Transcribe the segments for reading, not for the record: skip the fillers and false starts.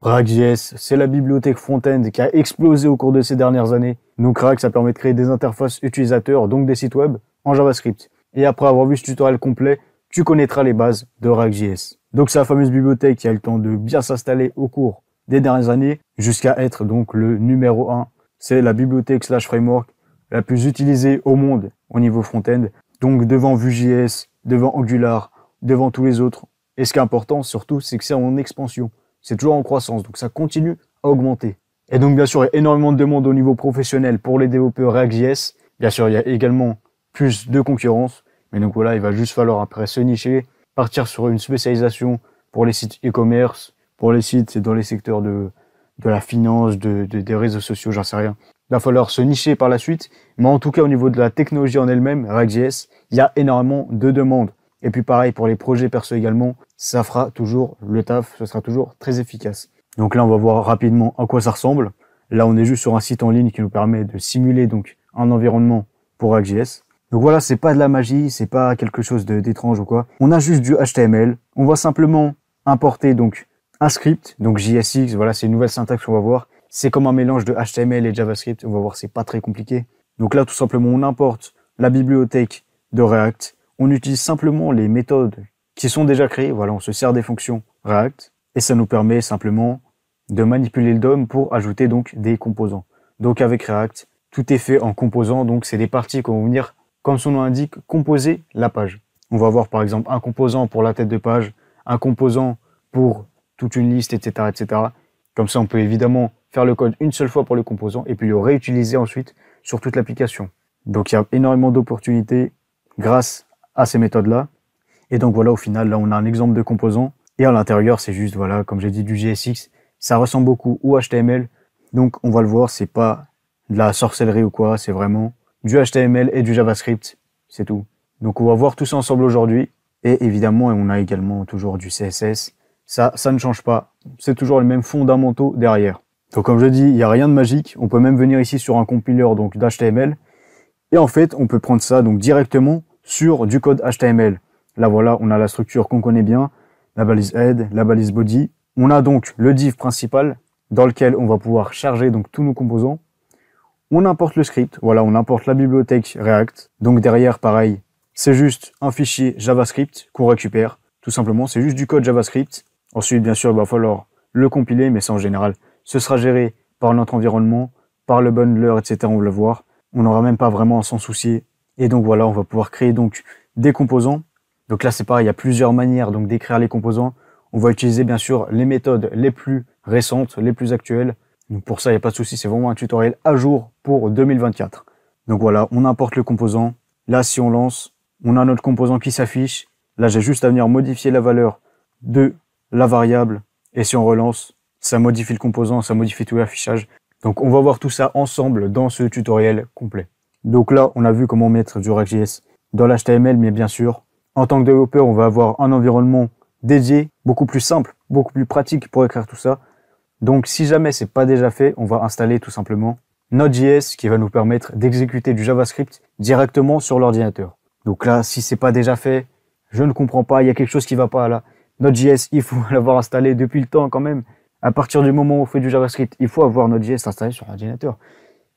React.js, c'est la bibliothèque front-end qui a explosé au cours de ces dernières années. Donc React, ça permet de créer des interfaces utilisateurs, donc des sites web, en JavaScript. Et après avoir vu ce tutoriel complet, tu connaîtras les bases de React.js. Donc c'est la fameuse bibliothèque qui a eu le temps de bien s'installer au cours des dernières années, jusqu'à être donc le numéro 1. C'est la bibliothèque / framework la plus utilisée au monde au niveau front-end. Donc devant Vue.js, devant Angular, devant tous les autres. Et ce qui est important surtout, c'est que c'est en expansion. C'est toujours en croissance, donc ça continue à augmenter. Et donc bien sûr, il y a énormément de demandes au niveau professionnel pour les développeurs React.js. Bien sûr, il y a également plus de concurrence. Mais donc voilà, il va juste falloir après se nicher, partir sur une spécialisation pour les sites e-commerce, pour les sites dans les secteurs de la finance, des réseaux sociaux, j'en sais rien. Il va falloir se nicher par la suite. Mais en tout cas, au niveau de la technologie en elle-même, React.js, il y a énormément de demandes. Et puis pareil, pour les projets perso également, ça fera toujours le taf, ce sera toujours très efficace. Donc là, on va voir rapidement à quoi ça ressemble. Là, on est juste sur un site en ligne qui nous permet de simuler donc un environnement pour React.js. Donc voilà, c'est pas de la magie, c'est pas quelque chose d'étrange ou quoi. On a juste du HTML. On va simplement importer donc un script, donc JSX, voilà, c'est une nouvelle syntaxe qu'on va voir. C'est comme un mélange de HTML et JavaScript. On va voir, c'est pas très compliqué. Donc là, tout simplement, on importe la bibliothèque de React. On utilise simplement les méthodes qui sont déjà créées. Voilà, on se sert des fonctions React et ça nous permet simplement de manipuler le DOM pour ajouter donc des composants. Donc avec React, tout est fait en composants. Donc c'est des parties qui vont venir, comme son nom l'indique, composer la page. On va avoir par exemple un composant pour la tête de page, un composant pour toute une liste, etc., etc. Comme ça, on peut évidemment faire le code une seule fois pour le composant et puis le réutiliser ensuite sur toute l'application. Donc il y a énormément d'opportunités grâce à ces méthodes-là. Et donc voilà, au final, là, on a un exemple de composant. Et à l'intérieur, c'est juste, voilà, comme j'ai dit, du JSX. Ça ressemble beaucoup au HTML. Donc, on va le voir, c'est pas de la sorcellerie ou quoi. C'est vraiment du HTML et du JavaScript. C'est tout. Donc, on va voir tout ça ensemble aujourd'hui. Et évidemment, on a également toujours du CSS. Ça ne change pas. C'est toujours les mêmes fondamentaux derrière. Donc, comme je dis, il n'y a rien de magique. On peut même venir ici sur un compileur donc d'HTML. Et en fait, on peut prendre ça donc directement sur du code HTML. Là, voilà, on a la structure qu'on connaît bien, la balise head, la balise body. On a donc le div principal dans lequel on va pouvoir charger donc tous nos composants. On importe le script, voilà, on importe la bibliothèque React. Donc derrière, pareil, c'est juste un fichier JavaScript qu'on récupère. Tout simplement, c'est juste du code JavaScript. Ensuite, bien sûr, il va falloir le compiler, mais ça en général, ce sera géré par notre environnement, par le bundler, etc. On va le voir. On n'aura même pas vraiment à s'en soucier. Et donc voilà, on va pouvoir créer donc des composants. Donc là, c'est pareil, il y a plusieurs manières donc d'écrire les composants. On va utiliser bien sûr les méthodes les plus récentes, les plus actuelles. Donc pour ça, il n'y a pas de souci, c'est vraiment un tutoriel à jour pour 2024. Donc voilà, on importe le composant. Là, si on lance, on a notre composant qui s'affiche. Là, j'ai juste à venir modifier la valeur de la variable. Et si on relance, ça modifie le composant, ça modifie tout l'affichage. Donc on va voir tout ça ensemble dans ce tutoriel complet. Donc là, on a vu comment mettre du React.js dans l'HTML, mais bien sûr, en tant que développeur, on va avoir un environnement dédié, beaucoup plus simple, beaucoup plus pratique pour écrire tout ça. Donc si jamais c'est pas déjà fait, on va installer tout simplement Node.js qui va nous permettre d'exécuter du JavaScript directement sur l'ordinateur. Donc là, si c'est pas déjà fait, je ne comprends pas, il y a quelque chose qui va pas là. Node.js, il faut l'avoir installé depuis le temps quand même. À partir du moment où on fait du JavaScript, il faut avoir Node.js installé sur l'ordinateur.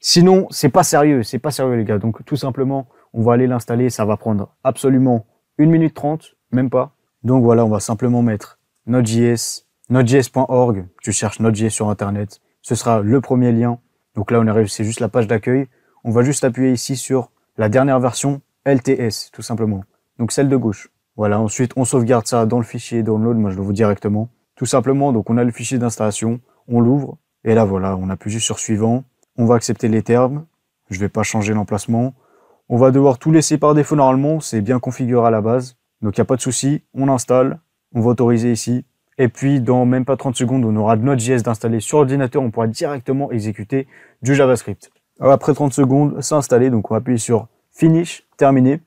Sinon, c'est pas sérieux les gars. Donc tout simplement, on va aller l'installer, ça va prendre absolument 1 minute 30, même pas. Donc voilà, on va simplement mettre Node.js, nodejs.org, tu cherches Node.js sur internet, ce sera le premier lien. Donc là, on arrive, c'est juste la page d'accueil. On va juste appuyer ici sur la dernière version LTS, tout simplement. Donc celle de gauche. Voilà, ensuite, on sauvegarde ça dans le fichier download, moi je l'ouvre directement. Tout simplement, donc on a le fichier d'installation, on l'ouvre, et là voilà, on appuie juste sur suivant. On va accepter les termes, je vais pas changer l'emplacement. On va devoir tout laisser par défaut normalement, c'est bien configuré à la base. Donc il n'y a pas de souci, on installe, on va autoriser ici. Et puis dans même pas 30 secondes, on aura Node.js d'installer sur l'ordinateur, on pourra directement exécuter du JavaScript. Alors, après 30 secondes, c'est installé, donc on va appuyer sur Finish, terminé.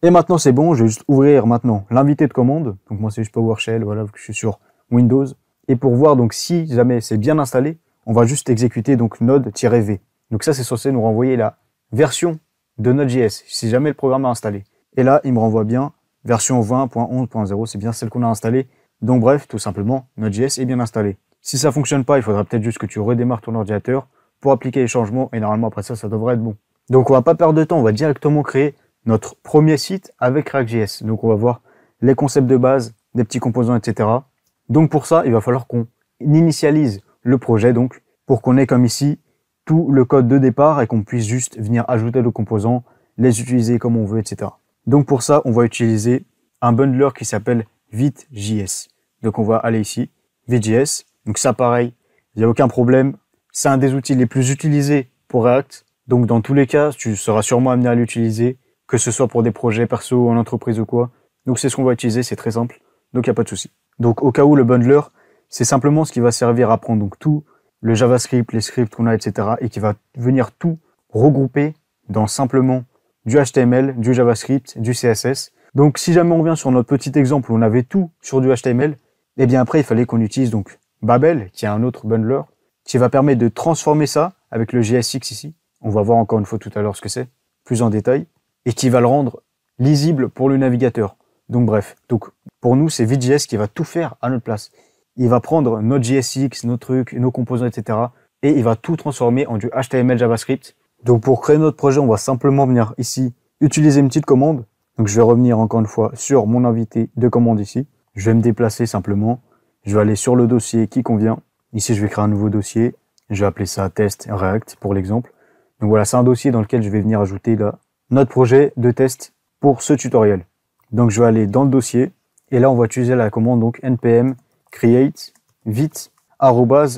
Et maintenant c'est bon, je vais juste ouvrir maintenant l'invité de commande. Donc moi c'est juste PowerShell, voilà, je suis sur Windows. Et pour voir donc si jamais c'est bien installé, on va juste exécuter donc node-v. Donc ça, c'est censé nous renvoyer la version de Node.js, si jamais le programme est installé. Et là, il me renvoie bien version 20.11.0, c'est bien celle qu'on a installée. Donc bref, tout simplement, Node.js est bien installé. Si ça fonctionne pas, il faudra peut-être juste que tu redémarres ton ordinateur pour appliquer les changements et normalement après ça devrait être bon. Donc on va pas perdre de temps, on va directement créer notre premier site avec React.js. Donc on va voir les concepts de base, des petits composants, etc. Donc pour ça, il va falloir qu'on initialise le projet donc pour qu'on ait comme ici tout le code de départ et qu'on puisse juste venir ajouter le composants, les utiliser comme on veut, etc. Donc pour ça, on va utiliser un bundler qui s'appelle Vite.js. Donc on va aller ici, Vite.js. Donc ça pareil, il n'y a aucun problème. C'est un des outils les plus utilisés pour React. Donc dans tous les cas, tu seras sûrement amené à l'utiliser, que ce soit pour des projets perso, en entreprise ou quoi. Donc c'est ce qu'on va utiliser, c'est très simple. Donc il n'y a pas de souci. Donc au cas où le bundler, c'est simplement ce qui va servir à prendre donc tout le JavaScript, les scripts qu'on a, etc. et qui va venir tout regrouper dans simplement du HTML, du JavaScript, du CSS. Donc si jamais on vient sur notre petit exemple où on avait tout sur du HTML, et bien après il fallait qu'on utilise donc Babel, qui est un autre bundler, qui va permettre de transformer ça avec le JSX ici. On va voir encore une fois tout à l'heure ce que c'est, plus en détail, et qui va le rendre lisible pour le navigateur. Donc bref, donc pour nous c'est Vite.js qui va tout faire à notre place. Il va prendre notre JSX, nos trucs, nos composants, etc. et il va tout transformer en du HTML JavaScript. Donc pour créer notre projet, on va simplement venir ici utiliser une petite commande. Donc je vais revenir encore une fois sur mon invité de commande ici. Je vais me déplacer simplement. Je vais aller sur le dossier qui convient. Ici, je vais créer un nouveau dossier. Je vais appeler ça test React pour l'exemple. Donc voilà, c'est un dossier dans lequel je vais venir ajouter là notre projet de test pour ce tutoriel. Donc je vais aller dans le dossier et là on va utiliser la commande donc npm create vite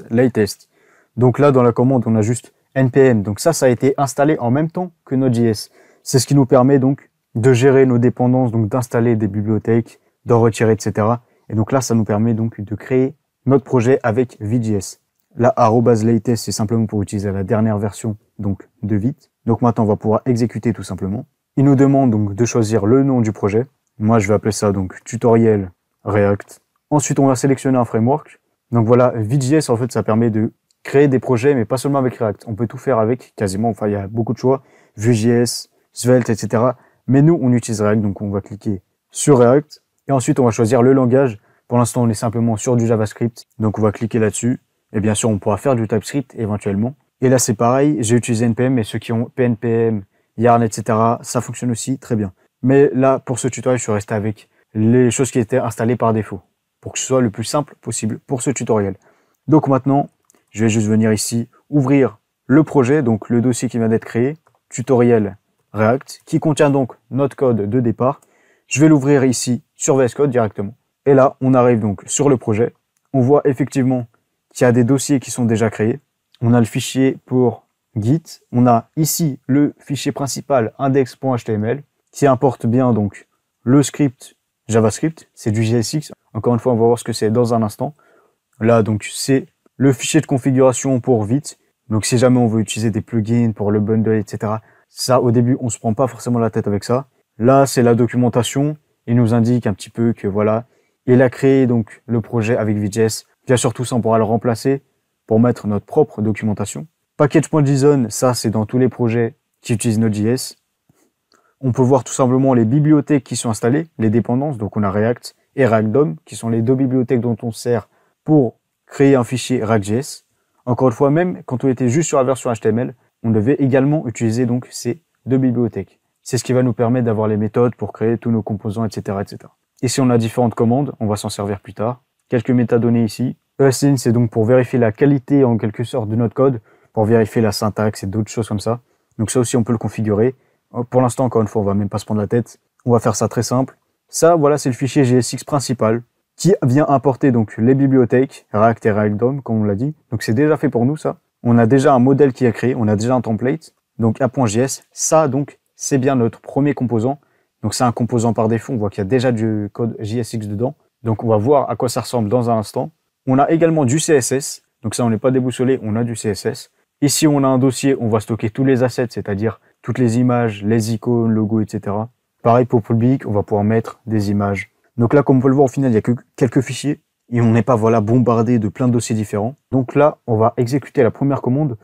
@latest. Donc là dans la commande on a juste npm. Donc ça a été installé en même temps que Node.js. C'est ce qui nous permet donc de gérer nos dépendances, donc d'installer des bibliothèques, d'en retirer, etc. Et donc là ça nous permet donc de créer notre projet avec Vite.js. La @latest c'est simplement pour utiliser la dernière version donc de Vite. Donc maintenant on va pouvoir exécuter tout simplement. Il nous demande donc de choisir le nom du projet. Moi je vais appeler ça donc tutoriel React. Ensuite on va sélectionner un framework. Donc voilà, Vite.js en fait ça permet de créer des projets mais pas seulement avec React. On peut tout faire avec quasiment, enfin il y a beaucoup de choix. Vue.js, Svelte, etc. Mais nous on utilise React donc on va cliquer sur React. Et ensuite on va choisir le langage. Pour l'instant on est simplement sur du JavaScript. Donc on va cliquer là-dessus. Et bien sûr on pourra faire du TypeScript éventuellement. Et là c'est pareil, j'ai utilisé NPM mais ceux qui ont PNPM, Yarn, etc. ça fonctionne aussi très bien. Mais là pour ce tutoriel je suis resté avec les choses qui étaient installées par défaut. Pour que ce soit le plus simple possible pour ce tutoriel. Donc maintenant, je vais juste venir ici, ouvrir le projet, donc le dossier qui vient d'être créé, tutoriel React, qui contient donc notre code de départ. Je vais l'ouvrir ici sur VS Code directement. Et là, on arrive donc sur le projet. On voit effectivement qu'il y a des dossiers qui sont déjà créés. On a le fichier pour Git. On a ici le fichier principal index.html qui importe bien donc le script JavaScript, c'est du JSX. Encore une fois, on va voir ce que c'est dans un instant. Là, donc, c'est le fichier de configuration pour Vite. Donc, si jamais on veut utiliser des plugins pour le bundle, etc. Ça, au début, on se prend pas forcément la tête avec ça. Là, c'est la documentation. Il nous indique un petit peu que voilà, il a créé donc le projet avec Vite.js. Bien sûr, tout ça, on pourra le remplacer pour mettre notre propre documentation. Package.json, ça, c'est dans tous les projets qui utilisent Node.js. On peut voir tout simplement les bibliothèques qui sont installées, les dépendances. Donc, on a React et React DOM, qui sont les deux bibliothèques dont on sert pour créer un fichier React.js. Encore une fois, même quand on était juste sur la version HTML, on devait également utiliser donc ces deux bibliothèques. C'est ce qui va nous permettre d'avoir les méthodes pour créer tous nos composants, etc., etc. Ici, on a différentes commandes. On va s'en servir plus tard. Quelques métadonnées ici. ESLint, c'est donc pour vérifier la qualité, en quelque sorte, de notre code, pour vérifier la syntaxe et d'autres choses comme ça. Donc ça aussi, on peut le configurer. Pour l'instant, encore une fois, on va même pas se prendre la tête. On va faire ça très simple. Ça, voilà, c'est le fichier JSX principal qui vient importer donc les bibliothèques React et React DOM, comme on l'a dit. Donc c'est déjà fait pour nous, ça. On a déjà un modèle qui est créé, on a déjà un template. Donc app.js, ça, donc, c'est bien notre premier composant. Donc c'est un composant par défaut, on voit qu'il y a déjà du code JSX dedans. Donc on va voir à quoi ça ressemble dans un instant. On a également du CSS. Donc ça, on n'est pas déboussolé, on a du CSS. Ici, on a un dossier, on va stocker tous les assets, c'est-à-dire toutes les images, les icônes, logos, etc. Pareil pour public, on va pouvoir mettre des images. Donc là, comme on peut le voir, au final, il n'y a que quelques fichiers et on n'est pas voilà bombardé de plein de dossiers différents. Donc là, on va exécuter la première commande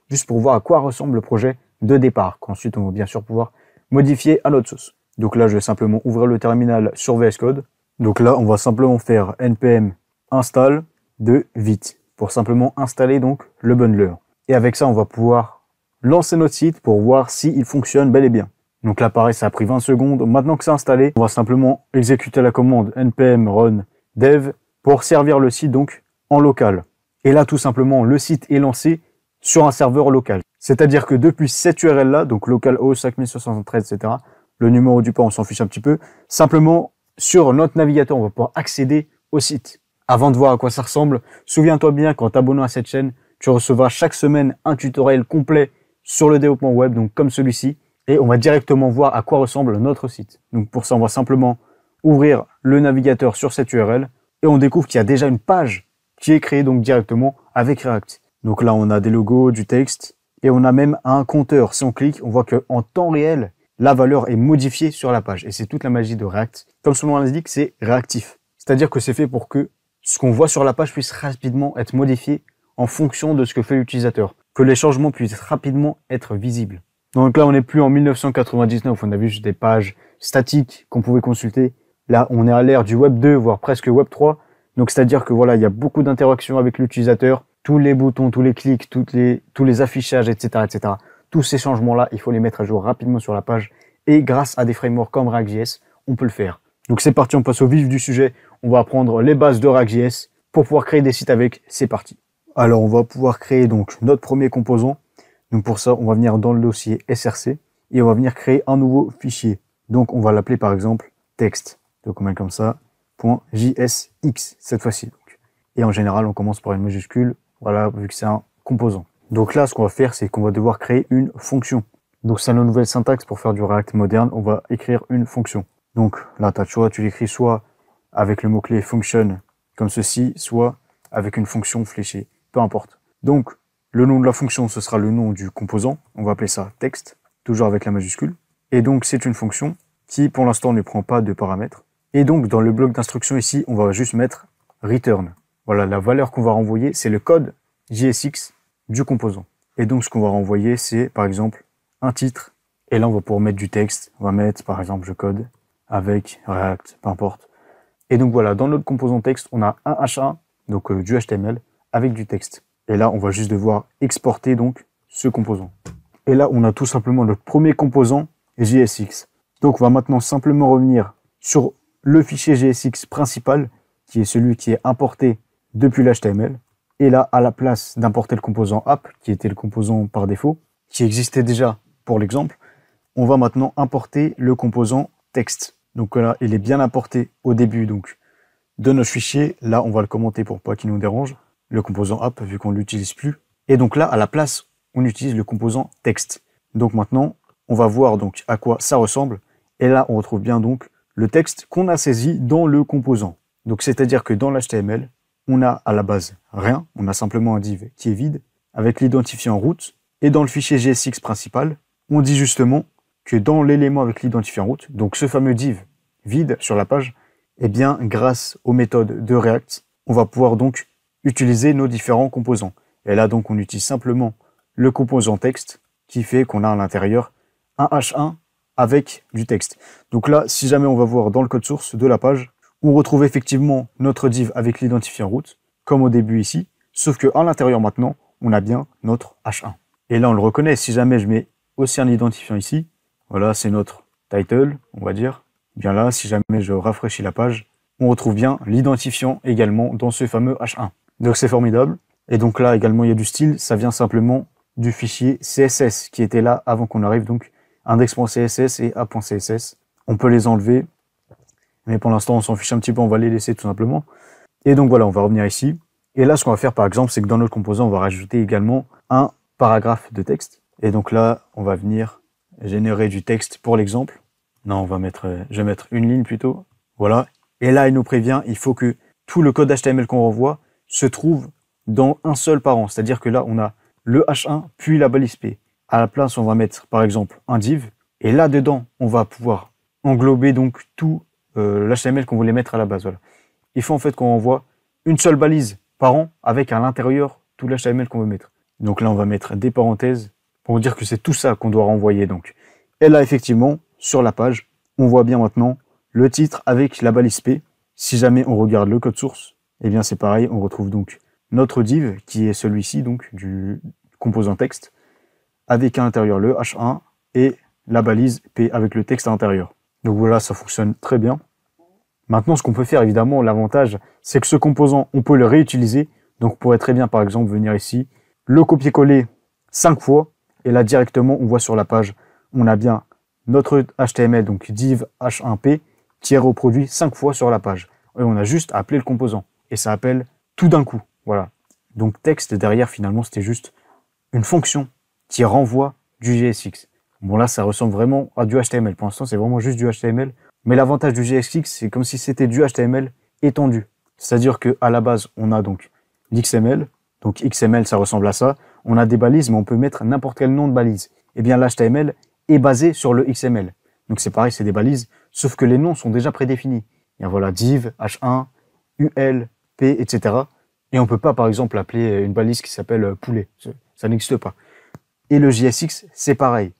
juste pour voir à quoi ressemble le projet de départ. Qu'ensuite, on va bien sûr pouvoir modifier à notre sauce. Donc là, je vais simplement ouvrir le terminal sur VS Code. Donc là, on va simplement faire npm install de Vite. pour simplement installer donc le bundler. Et avec ça, on va pouvoir lancer notre site pour voir s'il fonctionne bel et bien. Donc là, pareil, ça a pris 20 secondes. Maintenant que c'est installé, on va simplement exécuter la commande npm run dev pour servir le site donc en local. Et là, tout simplement, le site est lancé sur un serveur local. C'est-à-dire que depuis cette URL-là, donc localhost 5073, etc., le numéro du port, on s'en fiche un petit peu. Simplement, sur notre navigateur, on va pouvoir accéder au site. Avant de voir à quoi ça ressemble, souviens-toi bien qu'en t'abonnant à cette chaîne, tu recevras chaque semaine un tutoriel complet sur le développement web, donc comme celui-ci, et on va directement voir à quoi ressemble notre site. Donc pour ça, on va simplement ouvrir le navigateur sur cette URL et on découvre qu'il y a déjà une page qui est créée donc directement avec React. Donc là, on a des logos, du texte et on a même un compteur. Si on clique, on voit qu'en temps réel, la valeur est modifiée sur la page. Et c'est toute la magie de React. Comme son nom l'indique, c'est réactif. C'est-à-dire que c'est fait pour que ce qu'on voit sur la page puisse rapidement être modifié en fonction de ce que fait l'utilisateur. Que les changements puissent rapidement être visibles. Donc là, on n'est plus en 1999, on a vu juste des pages statiques qu'on pouvait consulter. Là, on est à l'ère du Web 2, voire presque Web 3. Donc, c'est-à-dire que voilà, il y a beaucoup d'interactions avec l'utilisateur. Tous les boutons, tous les clics, tous les affichages, etc., etc. Tous ces changements-là, il faut les mettre à jour rapidement sur la page. Et grâce à des frameworks comme React.js, on peut le faire. Donc, c'est parti, on passe au vif du sujet. On va apprendre les bases de React.js pour pouvoir créer des sites avec. C'est parti. Alors, on va pouvoir créer donc notre premier composant. Donc pour ça, on va venir dans le dossier src et on va venir créer un nouveau fichier. Donc on va l'appeler par exemple text. Donc on met comme ça, .jsx cette fois-ci. Et en général, on commence par une majuscule, voilà, vu que c'est un composant. Donc là, ce qu'on va faire, c'est qu'on va devoir créer une fonction. Donc c'est la nouvelle syntaxe pour faire du React moderne, on va écrire une fonction. Donc là, tu as le choix, tu l'écris soit avec le mot-clé function comme ceci, soit avec une fonction fléchée, peu importe. Donc le nom de la fonction, ce sera le nom du composant. On va appeler ça text, toujours avec la majuscule. Et donc, c'est une fonction qui, pour l'instant, ne prend pas de paramètres. Et donc, dans le bloc d'instruction ici, on va juste mettre return. Voilà, la valeur qu'on va renvoyer, c'est le code JSX du composant. Et donc, ce qu'on va renvoyer, c'est, par exemple, un titre. Et là, on va pouvoir mettre du texte. On va mettre, par exemple, je code avec React, peu importe. Et donc, voilà, dans notre composant texte, on a un H1, donc du HTML, avec du texte. Et là, on va juste devoir exporter donc ce composant. Et là, on a tout simplement notre premier composant JSX. Donc, on va maintenant simplement revenir sur le fichier JSX principal, qui est celui qui est importé depuis l'HTML. Et là, à la place d'importer le composant app, qui était le composant par défaut, qui existait déjà pour l'exemple, on va maintenant importer le composant texte. Donc là, il est bien importé au début donc de notre fichier. Là, on va le commenter pour pas qu'il nous dérange. Le composant app, vu qu'on ne l'utilise plus. Et donc là, à la place, on utilise le composant texte. Donc maintenant, on va voir donc à quoi ça ressemble. Et là, on retrouve bien donc le texte qu'on a saisi dans le composant. Donc c'est-à-dire que dans l'HTML, on a à la base rien. On a simplement un div qui est vide, avec l'identifiant route. Et dans le fichier JSX principal, on dit justement que dans l'élément avec l'identifiant route, donc ce fameux div vide sur la page, eh bien, grâce aux méthodes de React, on va pouvoir donc utiliser nos différents composants. Et là, donc, on utilise simplement le composant texte qui fait qu'on a à l'intérieur un H1 avec du texte. Donc là, si jamais on va voir dans le code source de la page, on retrouve effectivement notre div avec l'identifiant route, comme au début ici, sauf qu'à l'intérieur maintenant, on a bien notre H1. Et là, on le reconnaît. Si jamais je mets aussi un identifiant ici, voilà, c'est notre title, on va dire. Bien là, si jamais je rafraîchis la page, on retrouve bien l'identifiant également dans ce fameux H1. Donc c'est formidable. Et donc là également il y a du style, ça vient simplement du fichier CSS qui était là avant qu'on arrive, donc index.css et a.css. On peut les enlever, mais pour l'instant on s'en fiche un petit peu, on va les laisser tout simplement. Et donc voilà, on va revenir ici. Et là ce qu'on va faire par exemple, c'est que dans notre composant, on va rajouter également un paragraphe de texte. Et donc là, on va venir générer du texte pour l'exemple. Non, je vais mettre une ligne plutôt. Voilà. Et là, il nous prévient, il faut que tout le code HTML qu'on renvoie se trouve dans un seul parent. C'est-à-dire que là, on a le H1 puis la balise P. À la place, on va mettre par exemple un div. Et là-dedans, on va pouvoir englober donc tout l'HTML qu'on voulait mettre à la base. Voilà. Il faut en fait qu'on renvoie une seule balise parent avec à l'intérieur tout l'HTML qu'on veut mettre. Donc là, on va mettre des parenthèses pour dire que c'est tout ça qu'on doit renvoyer. Donc. Et là, effectivement, sur la page, on voit bien maintenant le titre avec la balise P. Si jamais on regarde le code source, eh bien c'est pareil, on retrouve donc notre div, qui est celui-ci, donc du composant texte, avec à l'intérieur le h1 et la balise p avec le texte à l'intérieur. Donc voilà, ça fonctionne très bien. Maintenant, ce qu'on peut faire, évidemment, l'avantage, c'est que ce composant, on peut le réutiliser. Donc on pourrait très bien, par exemple, venir ici, le copier-coller 5 fois, et là, directement, on voit sur la page, on a bien notre HTML, donc div h1p, qui est reproduit 5 fois sur la page. Et on a juste à appeler le composant. Et ça appelle tout d'un coup. Voilà. Donc texte, derrière, finalement, c'était juste une fonction qui renvoie du JSX. Bon, là, ça ressemble vraiment à du HTML. Pour l'instant, c'est vraiment juste du HTML. Mais l'avantage du JSX, c'est comme si c'était du HTML étendu. C'est-à-dire qu'à la base, on a donc l'XML. Donc XML, ça ressemble à ça. On a des balises, mais on peut mettre n'importe quel nom de balise. Eh bien, l'HTML est basé sur le XML. Donc c'est pareil, c'est des balises, sauf que les noms sont déjà prédéfinis. Et voilà, div, h1, ul, p, etc. Et on peut pas, par exemple, appeler une balise qui s'appelle poulet. Ça n'existe pas. Et le JSX, c'est pareil.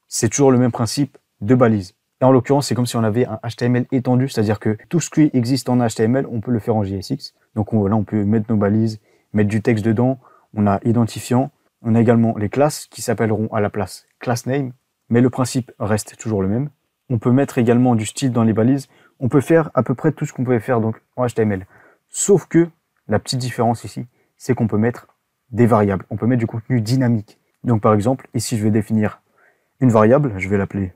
C'est toujours le même principe de balise. Et en l'occurrence, c'est comme si on avait un HTML étendu, c'est-à-dire que tout ce qui existe en HTML, on peut le faire en JSX. Donc là, on peut mettre nos balises, mettre du texte dedans. On a identifiant. On a également les classes qui s'appelleront à la place class name. Mais le principe reste toujours le même. On peut mettre également du style dans les balises. On peut faire à peu près tout ce qu'on pouvait faire donc en HTML. Sauf que la petite différence ici, c'est qu'on peut mettre des variables. On peut mettre du contenu dynamique. Donc par exemple, ici je vais définir une variable. Je vais l'appeler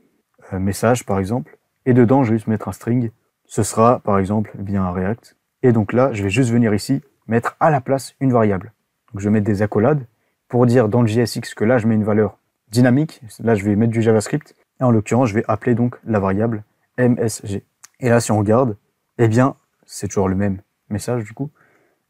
message par exemple. Et dedans, je vais juste mettre un string. Ce sera par exemple bien un React. Et donc là, je vais juste venir ici mettre à la place une variable. Donc je vais mettre des accolades pour dire dans le JSX que là, je mets une valeur dynamique. Là, je vais mettre du JavaScript. Et en l'occurrence, je vais appeler donc la variable MSG. Et là, si on regarde, eh bien, c'est toujours le même message du coup.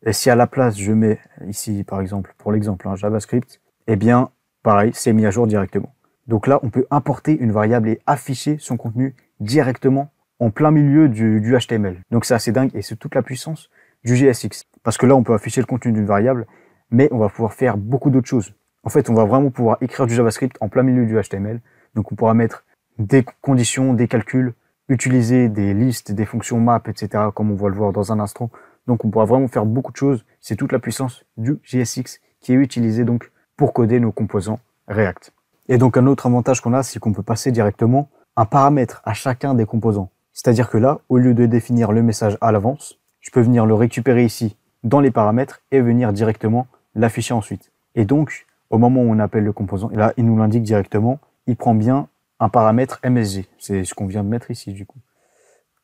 Et si à la place, je mets ici, par exemple, pour l'exemple, un JavaScript, eh bien, pareil, c'est mis à jour directement. Donc là, on peut importer une variable et afficher son contenu directement en plein milieu du HTML. Donc c'est assez dingue et c'est toute la puissance du JSX. Parce que là, on peut afficher le contenu d'une variable, mais on va pouvoir faire beaucoup d'autres choses. En fait, on va vraiment pouvoir écrire du JavaScript en plein milieu du HTML. Donc on pourra mettre des conditions, des calculs, utiliser des listes, des fonctions map, etc. comme on va le voir dans un instant. Donc on pourra vraiment faire beaucoup de choses. C'est toute la puissance du JSX qui est utilisée donc pour coder nos composants React. Et donc un autre avantage qu'on a, c'est qu'on peut passer directement un paramètre à chacun des composants. C'est-à-dire que là, au lieu de définir le message à l'avance, je peux venir le récupérer ici dans les paramètres et venir directement l'afficher ensuite. Et donc, au moment où on appelle le composant, et là, il nous l'indique directement, il prend bien un paramètre MSG. C'est ce qu'on vient de mettre ici, du coup.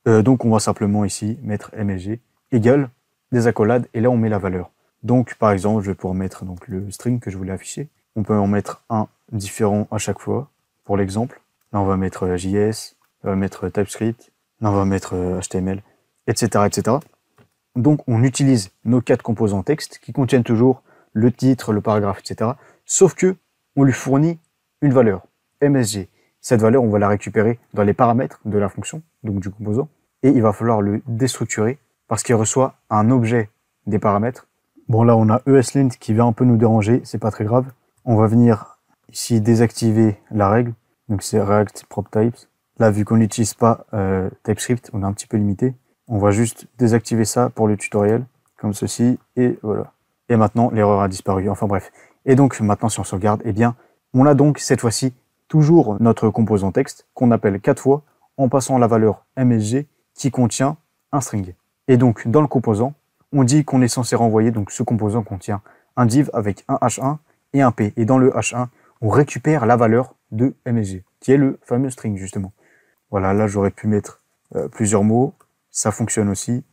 Donc, on va simplement ici mettre MSG égale des accolades, et là, on met la valeur. Donc, par exemple, je vais pouvoir mettre donc, le string que je voulais afficher. On peut en mettre un différent à chaque fois, pour l'exemple. Là, on va mettre JS, on va mettre TypeScript, là, on va mettre HTML, etc., etc. Donc, on utilise nos 4 composants texte qui contiennent toujours le titre, le paragraphe, etc. Sauf que on lui fournit une valeur, MSG. Cette valeur, on va la récupérer dans les paramètres de la fonction, donc du composant, et il va falloir le déstructurer parce qu'il reçoit un objet des paramètres. Bon, là, on a ESLint qui vient un peu nous déranger, c'est pas très grave. On va venir ici désactiver la règle, donc c'est React Prop Types. Là, vu qu'on n'utilise pas TypeScript, on est un petit peu limité. On va juste désactiver ça pour le tutoriel, comme ceci, et voilà. Et maintenant, l'erreur a disparu, enfin bref. Et donc, maintenant, si on sauvegarde, eh bien, on a donc, cette fois-ci, toujours notre composant texte, qu'on appelle 4 fois, en passant la valeur MSG, qui contient un string. Et donc, dans le composant, on dit qu'on est censé renvoyer, donc ce composant contient un div avec un h1 et un p. Et dans le h1, on récupère la valeur de MSG, qui est le fameux string, justement. Voilà, là, j'aurais pu mettre plusieurs mots. Ça fonctionne aussi.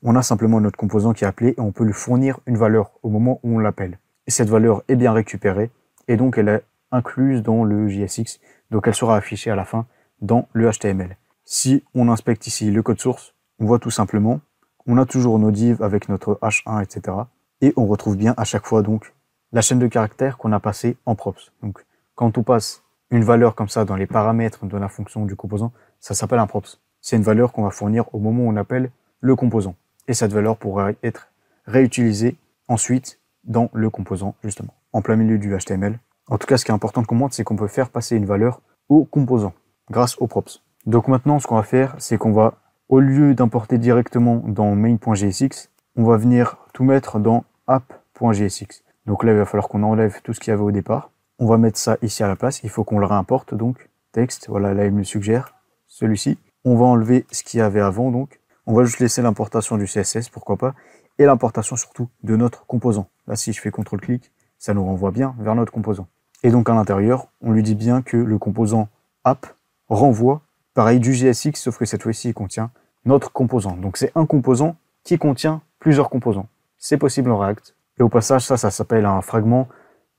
On a simplement notre composant qui est appelé et on peut lui fournir une valeur au moment où on l'appelle. Et cette valeur est bien récupérée et donc elle est incluse dans le JSX. Donc elle sera affichée à la fin dans le HTML. Si on inspecte ici le code source, on voit tout simplement, on a toujours nos divs avec notre h1, etc. Et on retrouve bien à chaque fois donc la chaîne de caractères qu'on a passée en props. Donc quand on passe une valeur comme ça dans les paramètres de la fonction du composant, ça s'appelle un props. C'est une valeur qu'on va fournir au moment où on appelle le composant. Et cette valeur pourra être réutilisée ensuite dans le composant, justement, en plein milieu du HTML. En tout cas, ce qui est important de comprendre, c'est qu'on peut faire passer une valeur au composant grâce aux props. Donc maintenant, ce qu'on va faire, c'est qu'on va, au lieu d'importer directement dans main.jsx, on va venir tout mettre dans app.jsx. Donc là, il va falloir qu'on enlève tout ce qu'il y avait au départ. On va mettre ça ici à la place. Il faut qu'on le réimporte, donc texte. Voilà, là, il me suggère celui-ci. On va enlever ce qu'il y avait avant, donc. On va juste laisser l'importation du CSS, pourquoi pas, et l'importation surtout de notre composant. Là, si je fais CTRL-clic, ça nous renvoie bien vers notre composant. Et donc à l'intérieur, on lui dit bien que le composant app renvoie, pareil, du JSX, sauf que cette fois-ci, il contient notre composant. Donc c'est un composant qui contient plusieurs composants. C'est possible en React. Et au passage, ça s'appelle un fragment.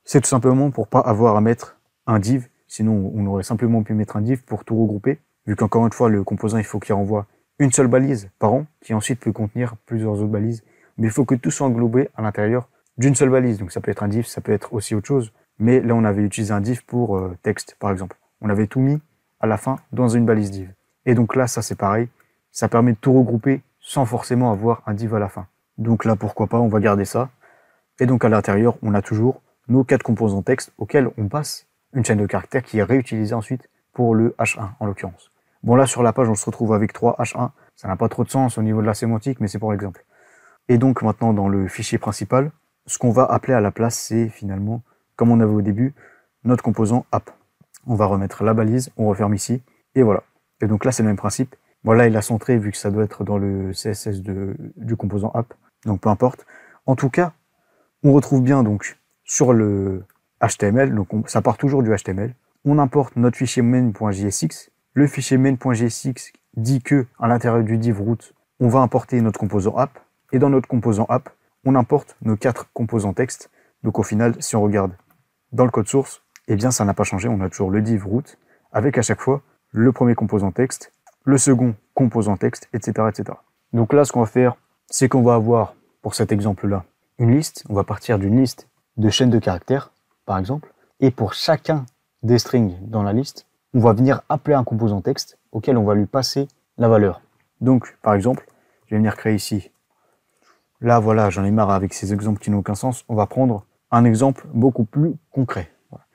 C'est tout simplement pour pas avoir à mettre un div. Sinon, on aurait simplement pu mettre un div pour tout regrouper. Vu qu'encore une fois, le composant, il faut qu'il renvoie une seule balise par an, qui ensuite peut contenir plusieurs autres balises. Mais il faut que tout soit englobé à l'intérieur d'une seule balise. Donc ça peut être un div, ça peut être aussi autre chose. Mais là, on avait utilisé un div pour texte, par exemple. On avait tout mis à la fin dans une balise div. Et donc là, ça c'est pareil. Ça permet de tout regrouper sans forcément avoir un div à la fin. Donc là, pourquoi pas, on va garder ça. Et donc à l'intérieur, on a toujours nos 4 composants texte auxquels on passe une chaîne de caractères qui est réutilisée ensuite pour le H1 en l'occurrence. Bon là, sur la page, on se retrouve avec 3 H1. Ça n'a pas trop de sens au niveau de la sémantique, mais c'est pour l'exemple. Et donc maintenant, dans le fichier principal, ce qu'on va appeler à la place, c'est finalement, comme on avait au début, notre composant app. On va remettre la balise, on referme ici, et voilà. Et donc là, c'est le même principe. Bon là, il a centré vu que ça doit être dans le CSS du composant app, donc peu importe. En tout cas, on retrouve bien donc sur le HTML, donc ça part toujours du HTML. On importe notre fichier main.jsx. Le fichier main.jsx dit que à l'intérieur du div root, on va importer notre composant app. Et dans notre composant app, on importe nos 4 composants texte. Donc au final, si on regarde dans le code source, eh bien ça n'a pas changé. On a toujours le div root avec à chaque fois le premier composant texte, le second composant texte, etc., etc. Donc là, ce qu'on va faire, c'est qu'on va avoir, pour cet exemple-là, une liste. On va partir d'une liste de chaînes de caractères, par exemple. Et pour chacun des strings dans la liste, on va venir appeler un composant texte auquel on va lui passer la valeur. Donc, par exemple, je vais venir créer ici. Là, voilà, j'en ai marre avec ces exemples qui n'ont aucun sens. On va prendre un exemple beaucoup plus concret. Voilà.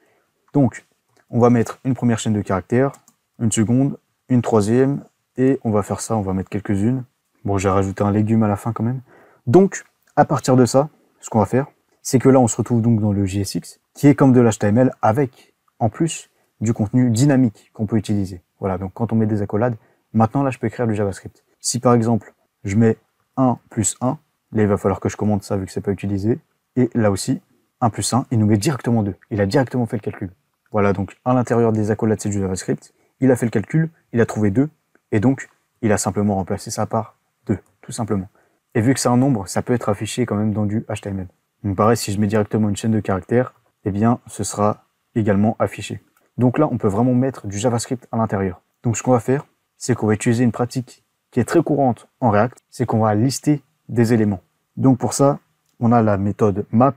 Donc, on va mettre une première chaîne de caractères, une seconde, une troisième, et on va faire ça, on va mettre quelques-unes. Bon, j'ai rajouté un légume à la fin quand même. Donc, à partir de ça, ce qu'on va faire, c'est que là, on se retrouve donc dans le JSX, qui est comme de l'HTML avec, en plus, du contenu dynamique qu'on peut utiliser. Voilà, donc quand on met des accolades, maintenant là, je peux écrire du JavaScript. Si par exemple, je mets 1 plus 1, là, il va falloir que je commente ça vu que c'est pas utilisé. Et là aussi, 1 plus 1, il nous met directement 2. Il a directement fait le calcul. Voilà, donc à l'intérieur des accolades, c'est du JavaScript. Il a fait le calcul, il a trouvé 2, et donc, il a simplement remplacé ça par 2, tout simplement. Et vu que c'est un nombre, ça peut être affiché quand même dans du HTML. Donc pareil, si je mets directement une chaîne de caractères, eh bien, ce sera également affiché. Donc là, on peut vraiment mettre du JavaScript à l'intérieur. Donc ce qu'on va faire, c'est qu'on va utiliser une pratique qui est très courante en React, c'est qu'on va lister des éléments. Donc pour ça, on a la méthode map.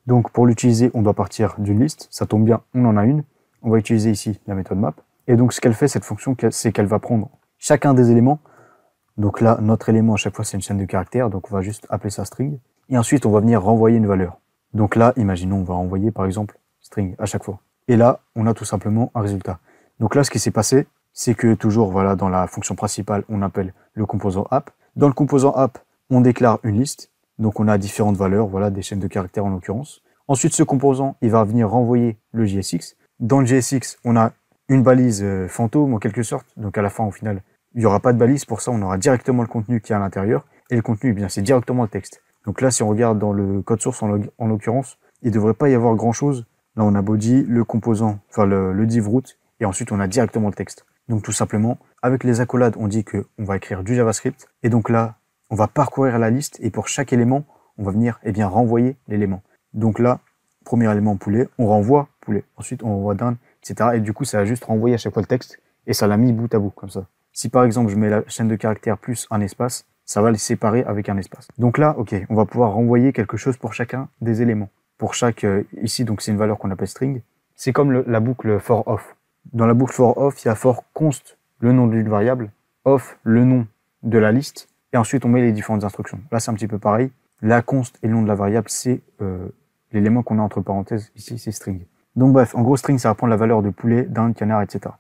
Donc pour l'utiliser, on doit partir d'une liste. Ça tombe bien, on en a une. On va utiliser ici la méthode map. Et donc ce qu'elle fait, cette fonction, c'est qu'elle va prendre chacun des éléments. Donc là, notre élément à chaque fois, c'est une chaîne de caractères. Donc on va juste appeler ça string. Et ensuite, on va venir renvoyer une valeur. Donc là, imaginons, on va renvoyer par exemple string à chaque fois. Et là, on a tout simplement un résultat. Donc là, ce qui s'est passé, c'est que toujours, voilà, dans la fonction principale, on appelle le composant app. Dans le composant app, on déclare une liste. Donc on a différentes valeurs, voilà, des chaînes de caractères en l'occurrence. Ensuite, ce composant, il va venir renvoyer le JSX. Dans le JSX, on a une balise fantôme en quelque sorte. Donc à la fin, au final, il n'y aura pas de balise. Pour ça, on aura directement le contenu qui est à l'intérieur. Et le contenu, eh bien, c'est directement le texte. Donc là, si on regarde dans le code source en l'occurrence, il ne devrait pas y avoir grand-chose. Là, on a body, le composant, enfin le div root, et ensuite on a directement le texte. Donc tout simplement, avec les accolades, on dit qu'on va écrire du JavaScript. Et donc là, on va parcourir la liste et pour chaque élément, on va venir renvoyer l'élément. Donc là, premier élément poulet, on renvoie poulet. Ensuite, on renvoie dinde, etc. Et du coup, ça va juste renvoyer à chaque fois le texte et ça l'a mis bout à bout comme ça. Si par exemple, je mets la chaîne de caractères plus un espace, ça va les séparer avec un espace. Donc là, ok, on va pouvoir renvoyer quelque chose pour chacun des éléments. Pour chaque, ici, donc c'est une valeur qu'on appelle string. C'est comme la boucle for off. Dans la boucle for off, il y a for const, le nom d'une variable, off, le nom de la liste, et ensuite on met les différentes instructions. Là, c'est un petit peu pareil. La const et le nom de la variable, c'est l'élément qu'on a entre parenthèses, ici, c'est string. Donc bref, en gros, string, ça va prendre la valeur de poulet, dinde, canard, etc.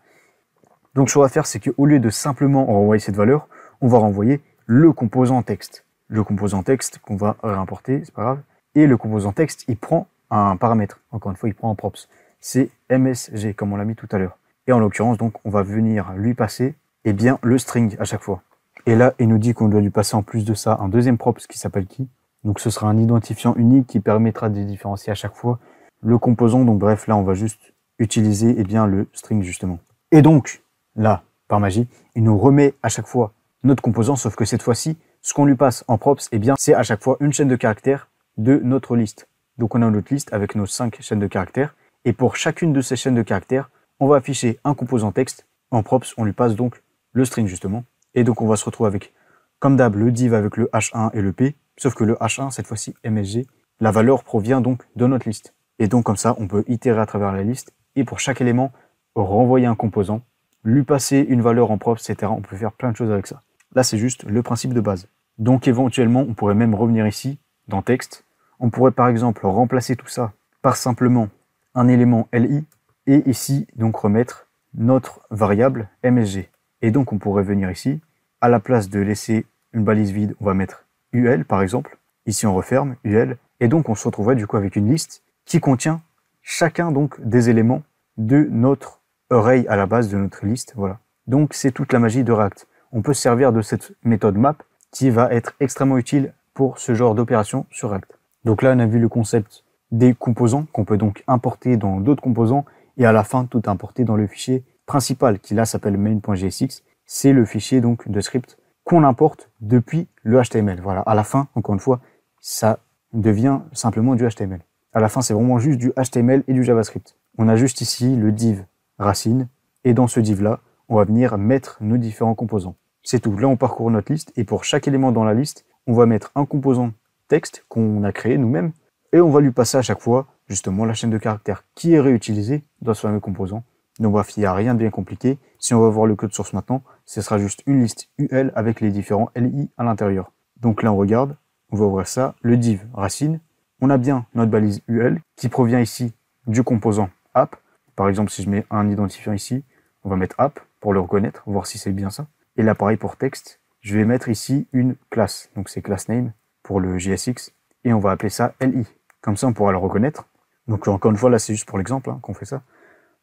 Donc ce qu'on va faire, c'est qu'au lieu de simplement renvoyer cette valeur, on va renvoyer le composant texte. Le composant texte qu'on va réimporter, c'est pas grave. Et le composant texte, il prend un paramètre. Encore une fois, il prend un props. C'est MSG, comme on l'a mis tout à l'heure. Et en l'occurrence, donc, on va venir lui passer eh bien, le string à chaque fois. Et là, il nous dit qu'on doit lui passer en plus de ça un deuxième props qui s'appelle key. Donc ce sera un identifiant unique qui permettra de différencier à chaque fois le composant. Donc bref, là, on va juste utiliser eh bien, le string justement. Et donc, là, par magie, il nous remet à chaque fois notre composant, sauf que cette fois-ci, ce qu'on lui passe en props, eh bien, c'est à chaque fois une chaîne de caractères de notre liste. Donc on a notre liste avec nos 5 chaînes de caractères. Et pour chacune de ces chaînes de caractères, on va afficher un composant texte. En props, on lui passe donc le string justement. Et donc on va se retrouver avec, comme d'hab, le div avec le H1 et le P. Sauf que le H1, cette fois-ci MSG, la valeur provient donc de notre liste. Et donc comme ça, on peut itérer à travers la liste. Et pour chaque élément, renvoyer un composant, lui passer une valeur en props, etc. On peut faire plein de choses avec ça. Là, c'est juste le principe de base. Donc éventuellement, on pourrait même revenir ici, dans texte. On pourrait par exemple remplacer tout ça par simplement un élément LI. Et ici, donc remettre notre variable MSG. Et donc on pourrait venir ici, à la place de laisser une balise vide, on va mettre UL par exemple. Ici on referme UL. Et donc on se retrouverait du coup avec une liste qui contient chacun donc des éléments de notre array à la base de notre liste. Voilà. Donc c'est toute la magie de React. On peut se servir de cette méthode map qui va être extrêmement utile pour ce genre d'opération sur React. Donc là on a vu le concept des composants qu'on peut donc importer dans d'autres composants et à la fin tout importer dans le fichier principal qui là s'appelle main.jsx. C'est le fichier donc de script qu'on importe depuis le HTML. Voilà, à la fin, encore une fois, ça devient simplement du HTML. À la fin, c'est vraiment juste du HTML et du JavaScript. On a juste ici le div racine et dans ce div là, on va venir mettre nos différents composants. C'est tout. Là, on parcourt notre liste et pour chaque élément dans la liste, on va mettre un composant texte qu'on a créé nous-mêmes et on va lui passer à chaque fois justement la chaîne de caractères qui est réutilisée dans ce fameux composant. Donc bref, il n'y a rien de bien compliqué. Si on va voir le code source maintenant, ce sera juste une liste UL avec les différents LI à l'intérieur. Donc là, on regarde, on va ouvrir ça, le div racine. On a bien notre balise UL qui provient ici du composant app. Par exemple, si je mets un identifiant ici, on va mettre app pour le reconnaître, voir si c'est bien ça. Et là, pareil pour texte, je vais mettre ici une classe. Donc c'est class name pour le JSX et on va appeler ça LI. Comme ça, on pourra le reconnaître. Donc encore une fois, là, c'est juste pour l'exemple qu'on fait ça.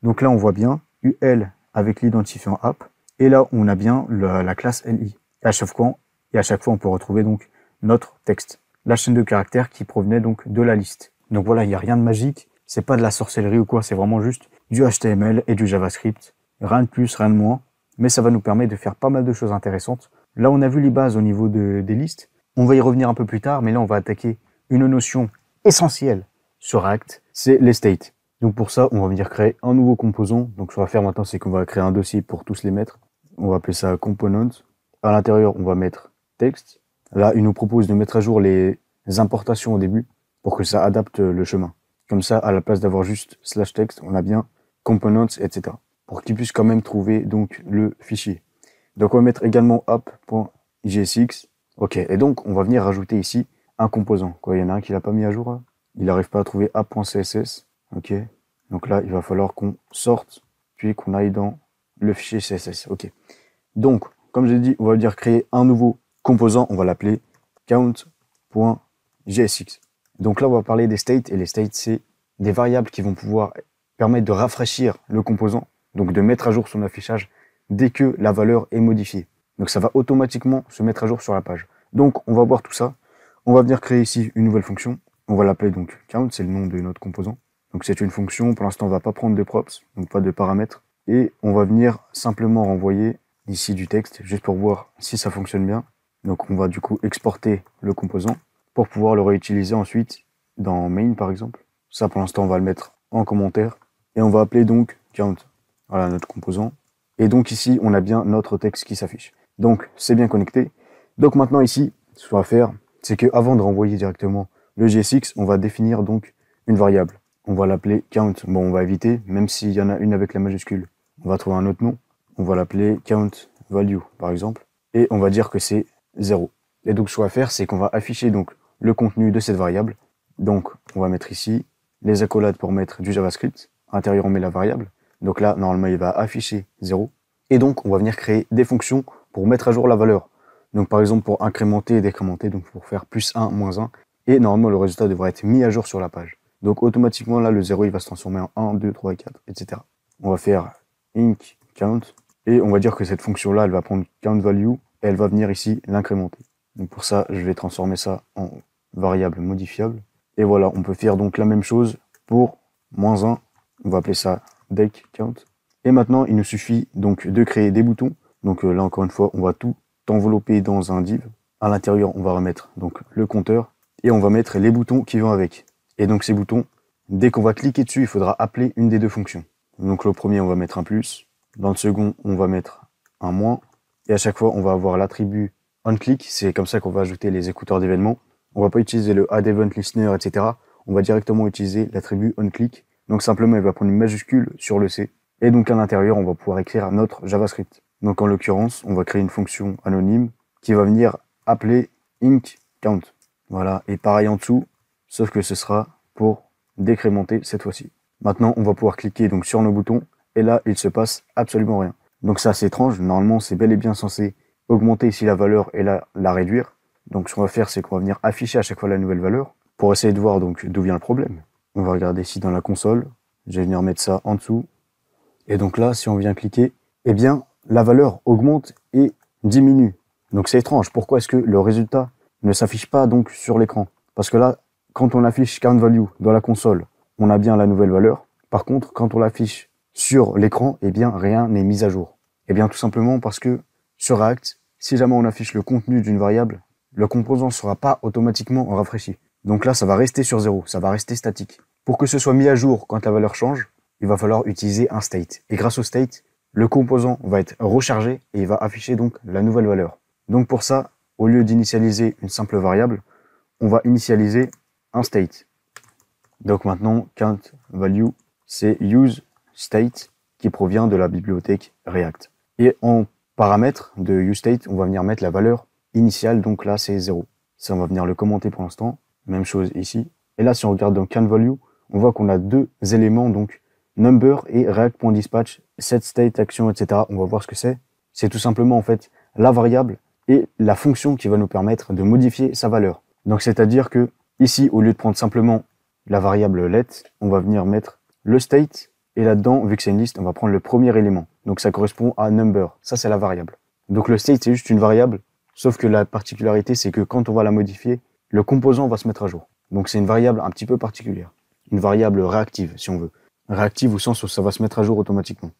Donc là, on voit bien UL avec l'identifiant app. Et là, on a bien la classe LI. Et à chaque fois, on peut retrouver donc notre texte. La chaîne de caractères qui provenait donc de la liste. Donc voilà, il n'y a rien de magique. C'est pas de la sorcellerie ou quoi. C'est vraiment juste du HTML et du JavaScript. Rien de plus, rien de moins. Mais ça va nous permettre de faire pas mal de choses intéressantes. Là, on a vu les bases au niveau des listes. On va y revenir un peu plus tard. Mais là, on va attaquer une notion essentielle sur React. C'est les states. Donc pour ça, on va venir créer un nouveau composant. Donc ce qu'on va faire maintenant, c'est qu'on va créer un dossier pour tous les mettre. On va appeler ça component. À l'intérieur, on va mettre texte. Là, il nous propose de mettre à jour les importations au début pour que ça adapte le chemin. Comme ça, à la place d'avoir juste /text, on a bien components, etc. Pour qu'il puisse quand même trouver donc le fichier. Donc on va mettre également app.jsx. Ok, et donc on va venir rajouter ici un composant. Quoi, il y en a un qui l'a pas mis à jour là. Il n'arrive pas à trouver app.css. Ok, donc là, il va falloir qu'on sorte, puis qu'on aille dans le fichier CSS. Ok. Donc, comme j'ai dit, on va dire créer un nouveau composant. On va l'appeler count.jsx. Donc là, on va parler des states. Et les states, c'est des variables qui vont pouvoir permettre de rafraîchir le composant, donc de mettre à jour son affichage dès que la valeur est modifiée. Donc ça va automatiquement se mettre à jour sur la page. Donc, on va voir tout ça. On va venir créer ici une nouvelle fonction. On va l'appeler donc count, c'est le nom de notre composant. Donc c'est une fonction, pour l'instant on va pas prendre de props, donc pas de paramètres. Et on va venir simplement renvoyer ici du texte, juste pour voir si ça fonctionne bien. Donc on va du coup exporter le composant pour pouvoir le réutiliser ensuite dans main par exemple. Ça pour l'instant on va le mettre en commentaire. Et on va appeler donc count, voilà notre composant. Et donc ici on a bien notre texte qui s'affiche. Donc c'est bien connecté. Donc maintenant ici, ce qu'on va faire, c'est qu'avant de renvoyer directement le JSX, on va définir donc une variable. On va l'appeler count. Bon, on va éviter, même s'il y en a une avec la majuscule. On va trouver un autre nom. On va l'appeler count value, par exemple. Et on va dire que c'est 0. Et donc, ce qu'on va faire, c'est qu'on va afficher donc le contenu de cette variable. Donc, on va mettre ici les accolades pour mettre du JavaScript. À l'intérieur, on met la variable. Donc là, normalement, il va afficher 0. Et donc, on va venir créer des fonctions pour mettre à jour la valeur. Donc, par exemple, pour incrémenter et décrémenter, donc pour faire +1, -1. Et normalement, le résultat devrait être mis à jour sur la page. Donc automatiquement, là, le 0, il va se transformer en 1, 2, 3 et 4, etc. On va faire inc count. Et on va dire que cette fonction-là, elle va prendre count value et elle va venir ici l'incrémenter. Donc pour ça, je vais transformer ça en variable modifiable. Et voilà, on peut faire donc la même chose pour -1. On va appeler ça deck count. Et maintenant, il nous suffit donc de créer des boutons. Donc là, encore une fois, on va tout envelopper dans un div. À l'intérieur, on va remettre donc le compteur et on va mettre les boutons qui vont avec. Et donc ces boutons, dès qu'on va cliquer dessus, il faudra appeler une des deux fonctions. Donc le premier, on va mettre un plus. Dans le second, on va mettre un moins. Et à chaque fois, on va avoir l'attribut onClick. C'est comme ça qu'on va ajouter les écouteurs d'événements. On va pas utiliser le addEventListener, etc. On va directement utiliser l'attribut onClick. Donc simplement, il va prendre une majuscule sur le C. Et donc à l'intérieur, on va pouvoir écrire notre JavaScript. Donc en l'occurrence, on va créer une fonction anonyme qui va venir appeler inc count. Voilà, et pareil en dessous, sauf que ce sera pour décrémenter cette fois-ci. Maintenant, on va pouvoir cliquer donc sur nos boutons, et là, il se passe absolument rien. Donc ça, c'est étrange. Normalement, c'est bel et bien censé augmenter ici la valeur et là, la réduire. Donc ce qu'on va faire, c'est qu'on va venir afficher à chaque fois la nouvelle valeur pour essayer de voir donc d'où vient le problème. On va regarder ici dans la console. Je vais venir mettre ça en dessous. Et donc là, si on vient cliquer, eh bien, la valeur augmente et diminue. Donc c'est étrange. Pourquoi est-ce que le résultat ne s'affiche pas donc sur l'écran? Parce que là, quand on affiche count value dans la console, on a bien la nouvelle valeur. Par contre, quand on l'affiche sur l'écran, eh bien, rien n'est mis à jour. Eh bien, tout simplement parce que sur React, si jamais on affiche le contenu d'une variable, le composant ne sera pas automatiquement rafraîchi. Donc là, ça va rester sur 0, ça va rester statique. Pour que ce soit mis à jour quand la valeur change, il va falloir utiliser un state. Et grâce au state, le composant va être rechargé et il va afficher donc la nouvelle valeur. Donc pour ça, au lieu d'initialiser une simple variable, on va initialiser un state. Donc maintenant, count value, c'est use state qui provient de la bibliothèque React. Et en paramètre de useState, on va venir mettre la valeur initiale, donc là c'est 0. Ça, on va venir le commenter pour l'instant. Même chose ici. Et là, si on regarde dans countValue, on voit qu'on a deux éléments, donc number et React.dispatch, setState, action, etc. On va voir ce que c'est. C'est tout simplement en fait la variable et la fonction qui va nous permettre de modifier sa valeur. Donc c'est-à-dire que ici, au lieu de prendre simplement la variable let, on va venir mettre le state. Et là-dedans, vu que c'est une liste, on va prendre le premier élément. Donc ça correspond à number. Ça, c'est la variable. Donc le state, c'est juste une variable. Sauf que la particularité, c'est que quand on va la modifier, le composant va se mettre à jour. Donc c'est une variable un petit peu particulière. Une variable réactive, si on veut. Réactive au sens où ça va se mettre à jour automatiquement.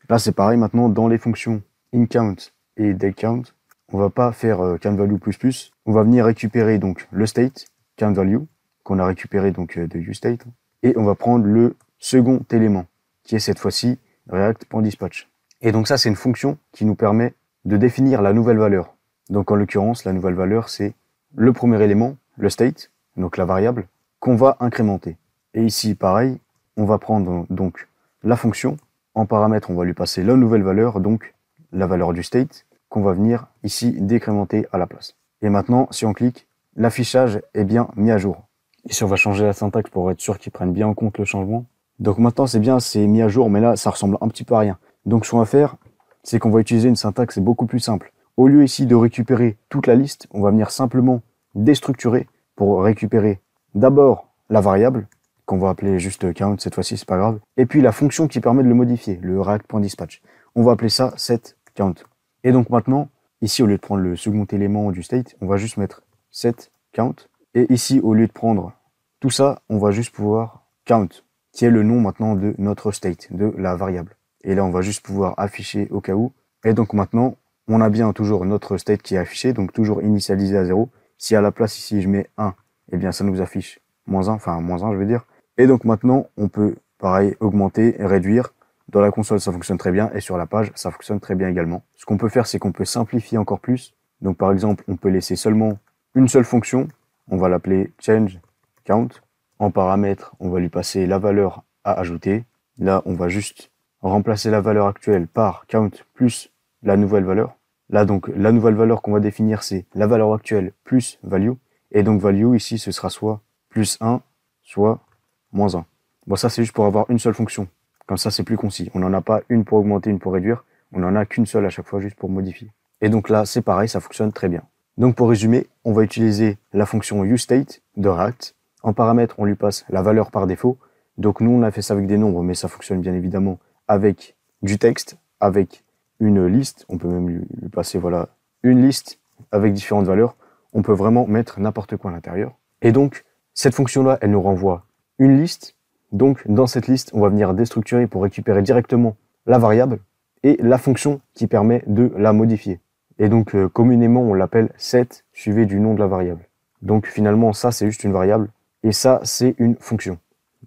Là, c'est pareil. Maintenant, dans les fonctions inCount et deckCount, on va pas faire countValue++. On va venir récupérer donc le state, countValue, qu'on a récupéré donc de useState. Et on va prendre le second élément, qui est cette fois-ci React.dispatch. Et donc ça, c'est une fonction qui nous permet de définir la nouvelle valeur. Donc en l'occurrence, la nouvelle valeur, c'est le premier élément, le state, donc la variable, qu'on va incrémenter. Et ici, pareil, on va prendre donc la fonction. En paramètre, on va lui passer la nouvelle valeur, donc la valeur du state, qu'on va venir ici décrémenter à la place. Et maintenant, si on clique, l'affichage est bien mis à jour. Ici, on va changer la syntaxe pour être sûr qu'ils prennent bien en compte le changement. Donc maintenant, c'est bien, c'est mis à jour, mais là, ça ressemble un petit peu à rien. Donc ce qu'on va faire, c'est qu'on va utiliser une syntaxe beaucoup plus simple. Au lieu ici de récupérer toute la liste, on va venir simplement déstructurer pour récupérer d'abord la variable, qu'on va appeler juste count, cette fois-ci, c'est pas grave, et puis la fonction qui permet de le modifier, le React.dispatch. On va appeler ça setCount. Et donc maintenant, ici, au lieu de prendre le second élément du state, on va juste mettre setCount. Et ici, au lieu de prendre tout ça, on va juste pouvoir count, qui est le nom maintenant de notre state, de la variable. Et là, on va juste pouvoir afficher au cas où. Et donc maintenant, on a bien toujours notre state qui est affiché, donc toujours initialisé à 0. Si à la place ici, je mets 1, eh bien ça nous affiche -1, enfin -1 je veux dire. Et donc maintenant, on peut, pareil, augmenter et réduire. Dans la console, ça fonctionne très bien, et sur la page, ça fonctionne très bien également. Ce qu'on peut faire, c'est qu'on peut simplifier encore plus. Donc par exemple, on peut laisser seulement une seule fonction. On va l'appeler changeCount. En paramètre, on va lui passer la valeur à ajouter. Là, on va juste remplacer la valeur actuelle par count plus la nouvelle valeur. Là, donc, la nouvelle valeur qu'on va définir, c'est la valeur actuelle plus value. Et donc, value, ici, ce sera soit +1, soit -1. Bon, ça, c'est juste pour avoir une seule fonction. Comme ça, c'est plus concis. On n'en a pas une pour augmenter, une pour réduire. On n'en a qu'une seule à chaque fois, juste pour modifier. Et donc là, c'est pareil, ça fonctionne très bien. Donc pour résumer, on va utiliser la fonction useState de React. En paramètre, on lui passe la valeur par défaut. Donc nous, on a fait ça avec des nombres, mais ça fonctionne bien évidemment avec du texte, avec une liste. On peut même lui passer voilà, une liste avec différentes valeurs. On peut vraiment mettre n'importe quoi à l'intérieur. Et donc, cette fonction-là, elle nous renvoie une liste. Donc, dans cette liste, on va venir déstructurer pour récupérer directement la variable et la fonction qui permet de la modifier. Et donc, communément, on l'appelle set suivi du nom de la variable. Donc, finalement, ça, c'est juste une variable et ça, c'est une fonction.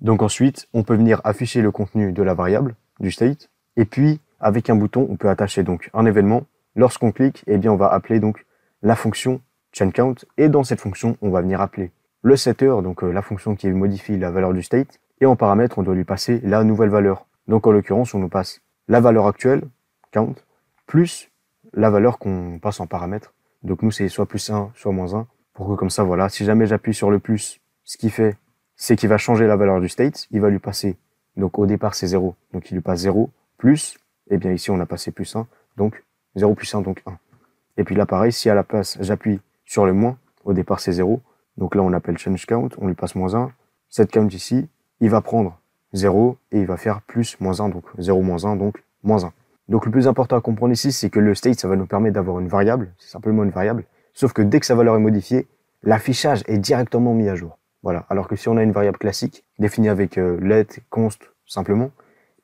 Donc ensuite, on peut venir afficher le contenu de la variable, du state, et puis, avec un bouton, on peut attacher donc un événement. Lorsqu'on clique, eh bien, on va appeler donc la fonction chainCount, et dans cette fonction, on va venir appeler le setter, donc la fonction qui modifie la valeur du state, et en paramètre, on doit lui passer la nouvelle valeur. Donc en l'occurrence, on nous passe la valeur actuelle, count, plus la valeur qu'on passe en paramètre. Donc nous, c'est soit plus 1, soit moins 1, pour que comme ça, voilà, si jamais j'appuie sur le plus, ce qu'il fait, c'est qu'il va changer la valeur du state, il va lui passer, donc au départ c'est 0, donc il lui passe 0, plus, et bien ici on a passé plus 1, donc 0 plus 1, donc 1. Et puis là pareil, si à la place j'appuie sur le moins, au départ c'est 0, donc là on appelle change count, on lui passe moins 1, cette count ici, il va prendre 0, et il va faire plus moins 1, donc 0 moins 1, donc moins 1. Donc le plus important à comprendre ici, c'est que le state, ça va nous permettre d'avoir une variable, c'est simplement une variable, sauf que dès que sa valeur est modifiée, l'affichage est directement mis à jour. Voilà. Alors que si on a une variable classique, définie avec let, const, simplement,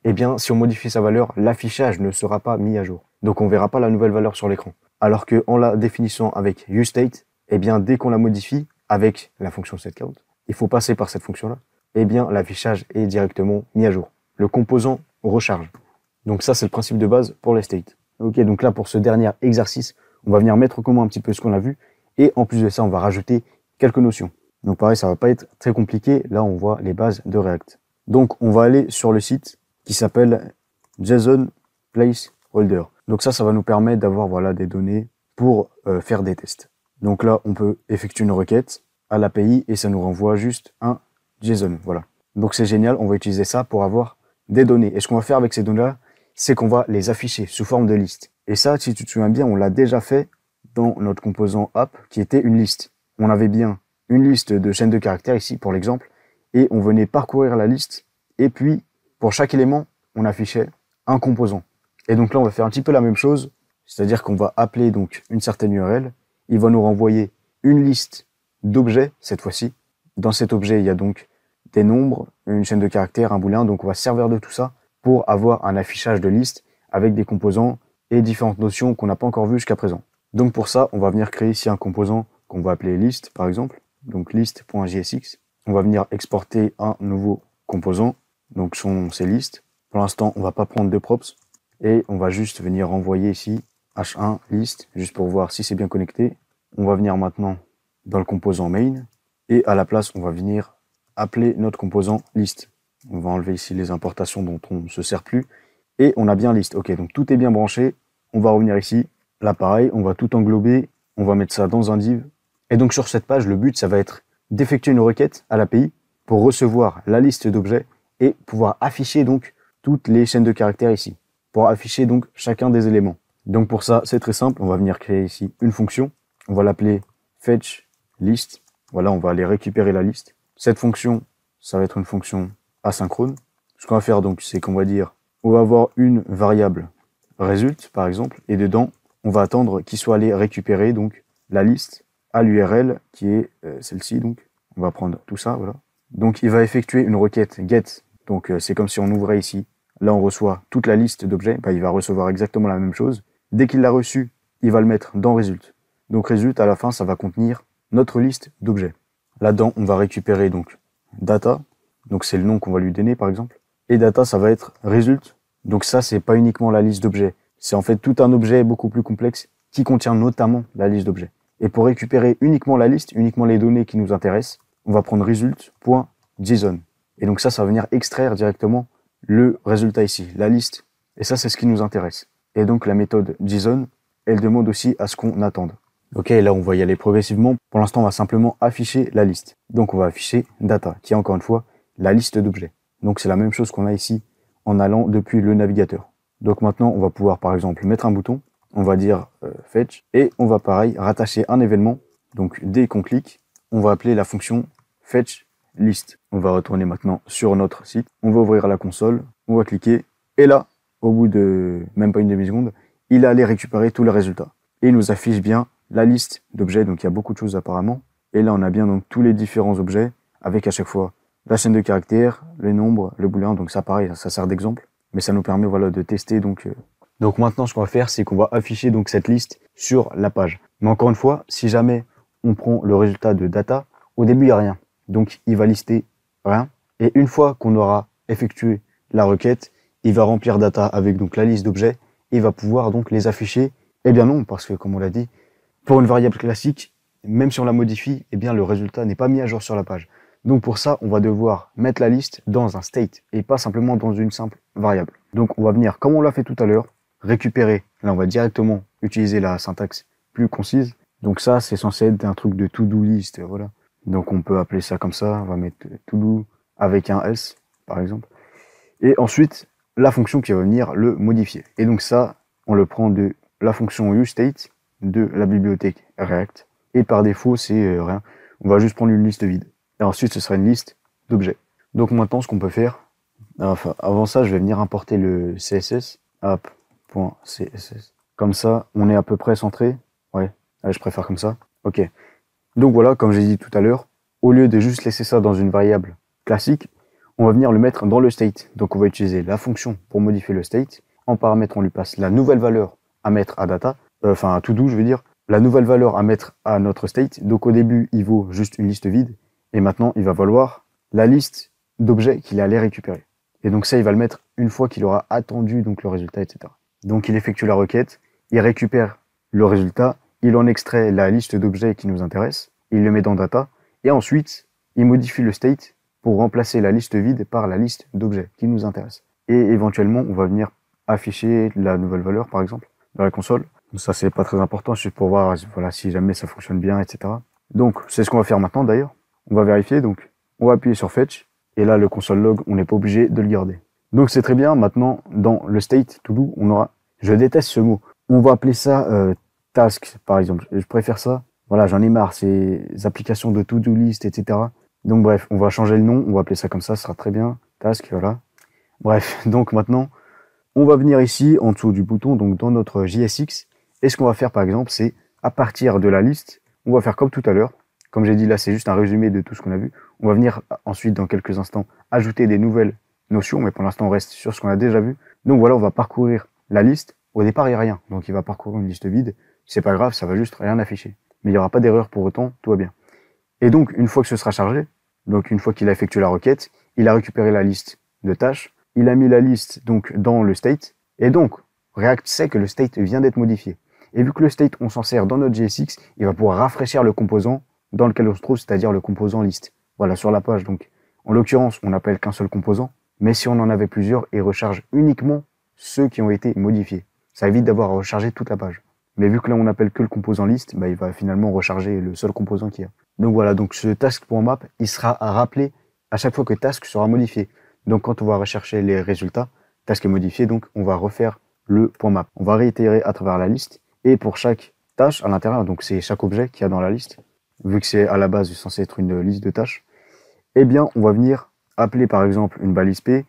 eh bien, si on modifie sa valeur, l'affichage ne sera pas mis à jour. Donc, on verra pas la nouvelle valeur sur l'écran. Alors que en la définissant avec useState, eh bien, dès qu'on la modifie avec la fonction setCount, il faut passer par cette fonction-là, eh bien, l'affichage est directement mis à jour. Le composant recharge. Donc ça, c'est le principe de base pour les states. Ok, donc là, pour ce dernier exercice, on va venir mettre en commun un petit peu ce qu'on a vu, et en plus de ça, on va rajouter quelques notions. Donc pareil, ça va pas être très compliqué. Là, on voit les bases de React. Donc, on va aller sur le site qui s'appelle JSON Placeholder. Donc ça va nous permettre d'avoir voilà, des données pour faire des tests. Donc là, on peut effectuer une requête à l'API et ça nous renvoie juste un JSON. Voilà. Donc c'est génial, on va utiliser ça pour avoir des données. Et ce qu'on va faire avec ces données-là, c'est qu'on va les afficher sous forme de liste. Et ça, si tu te souviens bien, on l'a déjà fait dans notre composant app qui était une liste. On avait bien une liste de chaînes de caractères ici pour l'exemple, et on venait parcourir la liste, et puis pour chaque élément, on affichait un composant. Et donc là, on va faire un petit peu la même chose, c'est-à-dire qu'on va appeler donc une certaine URL, il va nous renvoyer une liste d'objets cette fois-ci. Dans cet objet, il y a donc des nombres, une chaîne de caractères, un booléen, donc on va servir de tout ça pour avoir un affichage de liste avec des composants et différentes notions qu'on n'a pas encore vues jusqu'à présent. Donc pour ça, on va venir créer ici un composant qu'on va appeler list par exemple, donc list.jsx. On va venir exporter un nouveau composant, donc c'est list. Pour l'instant, on va pas prendre de props et on va juste venir renvoyer ici h1 list, juste pour voir si c'est bien connecté. On va venir maintenant dans le composant main et à la place, on va venir appeler notre composant list. On va enlever ici les importations dont on ne se sert plus et on a bien list. Ok, donc tout est bien branché. On va revenir ici. Là, pareil, on va tout englober. On va mettre ça dans un div. Et donc sur cette page, le but, ça va être d'effectuer une requête à l'API pour recevoir la liste d'objets et pouvoir afficher donc toutes les chaînes de caractères ici, pour afficher donc chacun des éléments. Donc pour ça, c'est très simple, on va venir créer ici une fonction, on va l'appeler fetch list. Voilà, on va aller récupérer la liste. Cette fonction, ça va être une fonction asynchrone. Ce qu'on va faire donc, c'est qu'on va dire, on va avoir une variable result par exemple, et dedans, on va attendre qu'il soit allé récupérer donc la liste à l'URL qui est celle-ci. Donc, on va prendre tout ça, voilà. Donc, il va effectuer une requête get. Donc, c'est comme si on ouvrait ici. Là, on reçoit toute la liste d'objets. Il va recevoir exactement la même chose. Dès qu'il l'a reçu, il va le mettre dans result. Donc, result, à la fin, ça va contenir notre liste d'objets. Là-dedans, on va récupérer donc data. Donc, c'est le nom qu'on va lui donner, par exemple. Et data, ça va être result. Donc, ça, c'est pas uniquement la liste d'objets. C'est en fait tout un objet beaucoup plus complexe qui contient notamment la liste d'objets. Et pour récupérer uniquement la liste, uniquement les données qui nous intéressent, on va prendre result.json. Et donc ça va venir extraire directement le résultat ici, la liste. Et ça, c'est ce qui nous intéresse. Et donc la méthode JSON, elle demande aussi à ce qu'on attende. Ok, là on va y aller progressivement. Pour l'instant, on va simplement afficher la liste. Donc on va afficher data, qui est encore une fois la liste d'objets. Donc c'est la même chose qu'on a ici en allant depuis le navigateur. Donc maintenant, on va pouvoir par exemple mettre un bouton on va dire fetch, et on va pareil rattacher un événement. Donc dès qu'on clique, on va appeler la fonction fetch list. On va retourner maintenant sur notre site, on va ouvrir la console, on va cliquer, et là, au bout de même pas une demi-seconde, il allait récupérer tous les résultats. Et il nous affiche bien la liste d'objets, donc il y a beaucoup de choses apparemment. Et là, on a bien donc tous les différents objets, avec à chaque fois la chaîne de caractères, les nombres, le booléen, donc ça pareil, ça sert d'exemple. Mais ça nous permet voilà, de tester. Donc maintenant, ce qu'on va faire, c'est qu'on va afficher donc cette liste sur la page. Mais encore une fois, si jamais on prend le résultat de data, au début, il n'y a rien. Donc, il va lister rien. Et une fois qu'on aura effectué la requête, il va remplir data avec donc la liste d'objets et il va pouvoir donc les afficher. Eh bien non, parce que comme on l'a dit, pour une variable classique, même si on la modifie, eh bien le résultat n'est pas mis à jour sur la page. Donc pour ça, on va devoir mettre la liste dans un state et pas simplement dans une simple variable. Donc on va venir, comme on l'a fait tout à l'heure, récupérer. Là, on va directement utiliser la syntaxe plus concise. Donc ça, c'est censé être un truc de to-do list, voilà. Donc on peut appeler ça comme ça, on va mettre to-do avec un S, par exemple. Et ensuite, la fonction qui va venir le modifier. Et donc ça, on le prend de la fonction useState de la bibliothèque React. Et par défaut, c'est rien. On va juste prendre une liste vide. Et ensuite, ce sera une liste d'objets. Donc maintenant, ce qu'on peut faire, enfin, avant ça, je vais venir importer le CSS, app.css. Comme ça, on est à peu près centré. Ouais, allez, je préfère comme ça. Ok. Donc voilà, comme j'ai dit tout à l'heure, au lieu de juste laisser ça dans une variable classique, on va venir le mettre dans le state. Donc on va utiliser la fonction pour modifier le state. En paramètre, on lui passe la nouvelle valeur à mettre à data, enfin à to-do, je veux dire, la nouvelle valeur à mettre à notre state. Donc au début, il vaut juste une liste vide. Et maintenant, il va valoir la liste d'objets qu'il allait récupérer. Et donc ça, il va le mettre une fois qu'il aura attendu donc le résultat, etc. Donc il effectue la requête, il récupère le résultat, il en extrait la liste d'objets qui nous intéresse, il le met dans data, et ensuite, il modifie le state pour remplacer la liste vide par la liste d'objets qui nous intéresse. Et éventuellement, on va venir afficher la nouvelle valeur, par exemple, dans la console. Donc ça, c'est pas très important, juste pour voir voilà, si jamais ça fonctionne bien, etc. Donc, c'est ce qu'on va faire maintenant, d'ailleurs. On va vérifier, donc, on va appuyer sur Fetch, et là, le console log, on n'est pas obligé de le garder. Donc, c'est très bien. Maintenant, dans le state to do, on aura, je déteste ce mot, on va appeler ça task, par exemple. Je préfère ça. Voilà, j'en ai marre, ces applications de to-do list, etc. Donc bref, on va changer le nom, on va appeler ça comme ça sera très bien. Task, voilà. Bref, donc maintenant, on va venir ici, en dessous du bouton, donc dans notre JSX. Et ce qu'on va faire, par exemple, c'est, à partir de la liste, on va faire comme tout à l'heure. Comme j'ai dit là, c'est juste un résumé de tout ce qu'on a vu. On va venir ensuite, dans quelques instants, ajouter des nouvelles notions, mais pour l'instant, on reste sur ce qu'on a déjà vu. Donc voilà, on va parcourir la liste. Au départ, il n'y a rien, donc il va parcourir une liste vide. C'est pas grave, ça va juste rien afficher. Mais il n'y aura pas d'erreur pour autant, tout va bien. Et donc, une fois que ce sera chargé, donc une fois qu'il a effectué la requête, il a récupéré la liste de tâches, il a mis la liste donc dans le state, et donc React sait que le state vient d'être modifié. Et vu que le state, on s'en sert dans notre JSX, il va pouvoir rafraîchir le composant dans lequel on se trouve, c'est-à-dire le composant liste. Voilà, sur la page. Donc, en l'occurrence, on n'appelle qu'un seul composant, mais si on en avait plusieurs, il recharge uniquement ceux qui ont été modifiés. Ça évite d'avoir à recharger toute la page. Mais vu que là on appelle que le composant liste, bah, il va finalement recharger le seul composant qu'il y a. Donc voilà, donc ce task.map, il sera à rappeler à chaque fois que task sera modifié. Donc quand on va rechercher les résultats, task est modifié, donc on va refaire le .map. On va réitérer à travers la liste, et pour chaque tâche à l'intérieur, donc c'est chaque objet qu'il y a dans la liste, vu que c'est à la base censé être une liste de tâches, eh bien on va venir appeler par exemple une balise P,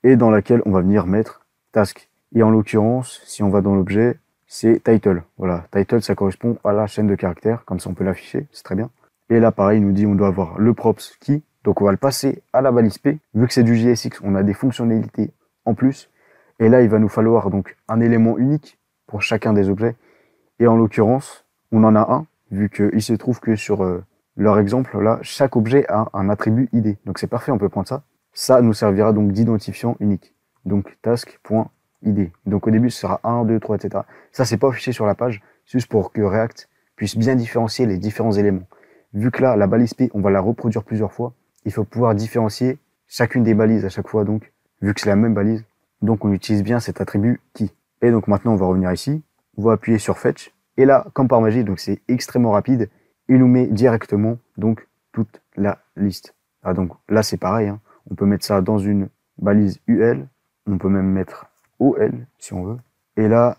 et dans laquelle on va venir mettre task. Et en l'occurrence, si on va dans l'objet, c'est title. Voilà, title, ça correspond à la chaîne de caractères, comme ça on peut l'afficher, c'est très bien. Et là, pareil, il nous dit on doit avoir le props key, donc on va le passer à la balise P. Vu que c'est du JSX, on a des fonctionnalités en plus. Et là, il va nous falloir donc un élément unique pour chacun des objets. Et en l'occurrence, on en a un, vu qu'il se trouve que sur leur exemple, là, chaque objet a un attribut ID. Donc c'est parfait, on peut prendre ça. Ça nous servira donc d'identifiant unique. Donc task.id. Donc au début, ce sera 1, 2, 3, etc. Ça, c'est pas affiché sur la page, c'est juste pour que React puisse bien différencier les différents éléments. Vu que là, la balise P, on va la reproduire plusieurs fois, il faut pouvoir différencier chacune des balises à chaque fois, donc, vu que c'est la même balise. Donc on utilise bien cet attribut key. Et donc maintenant, on va revenir ici, on va appuyer sur Fetch, et là, comme par magie, donc c'est extrêmement rapide, il nous met directement donc toute la liste. Ah, donc là, c'est pareil, hein. On peut mettre ça dans une balise UL, on peut même mettre OL si on veut. Et là,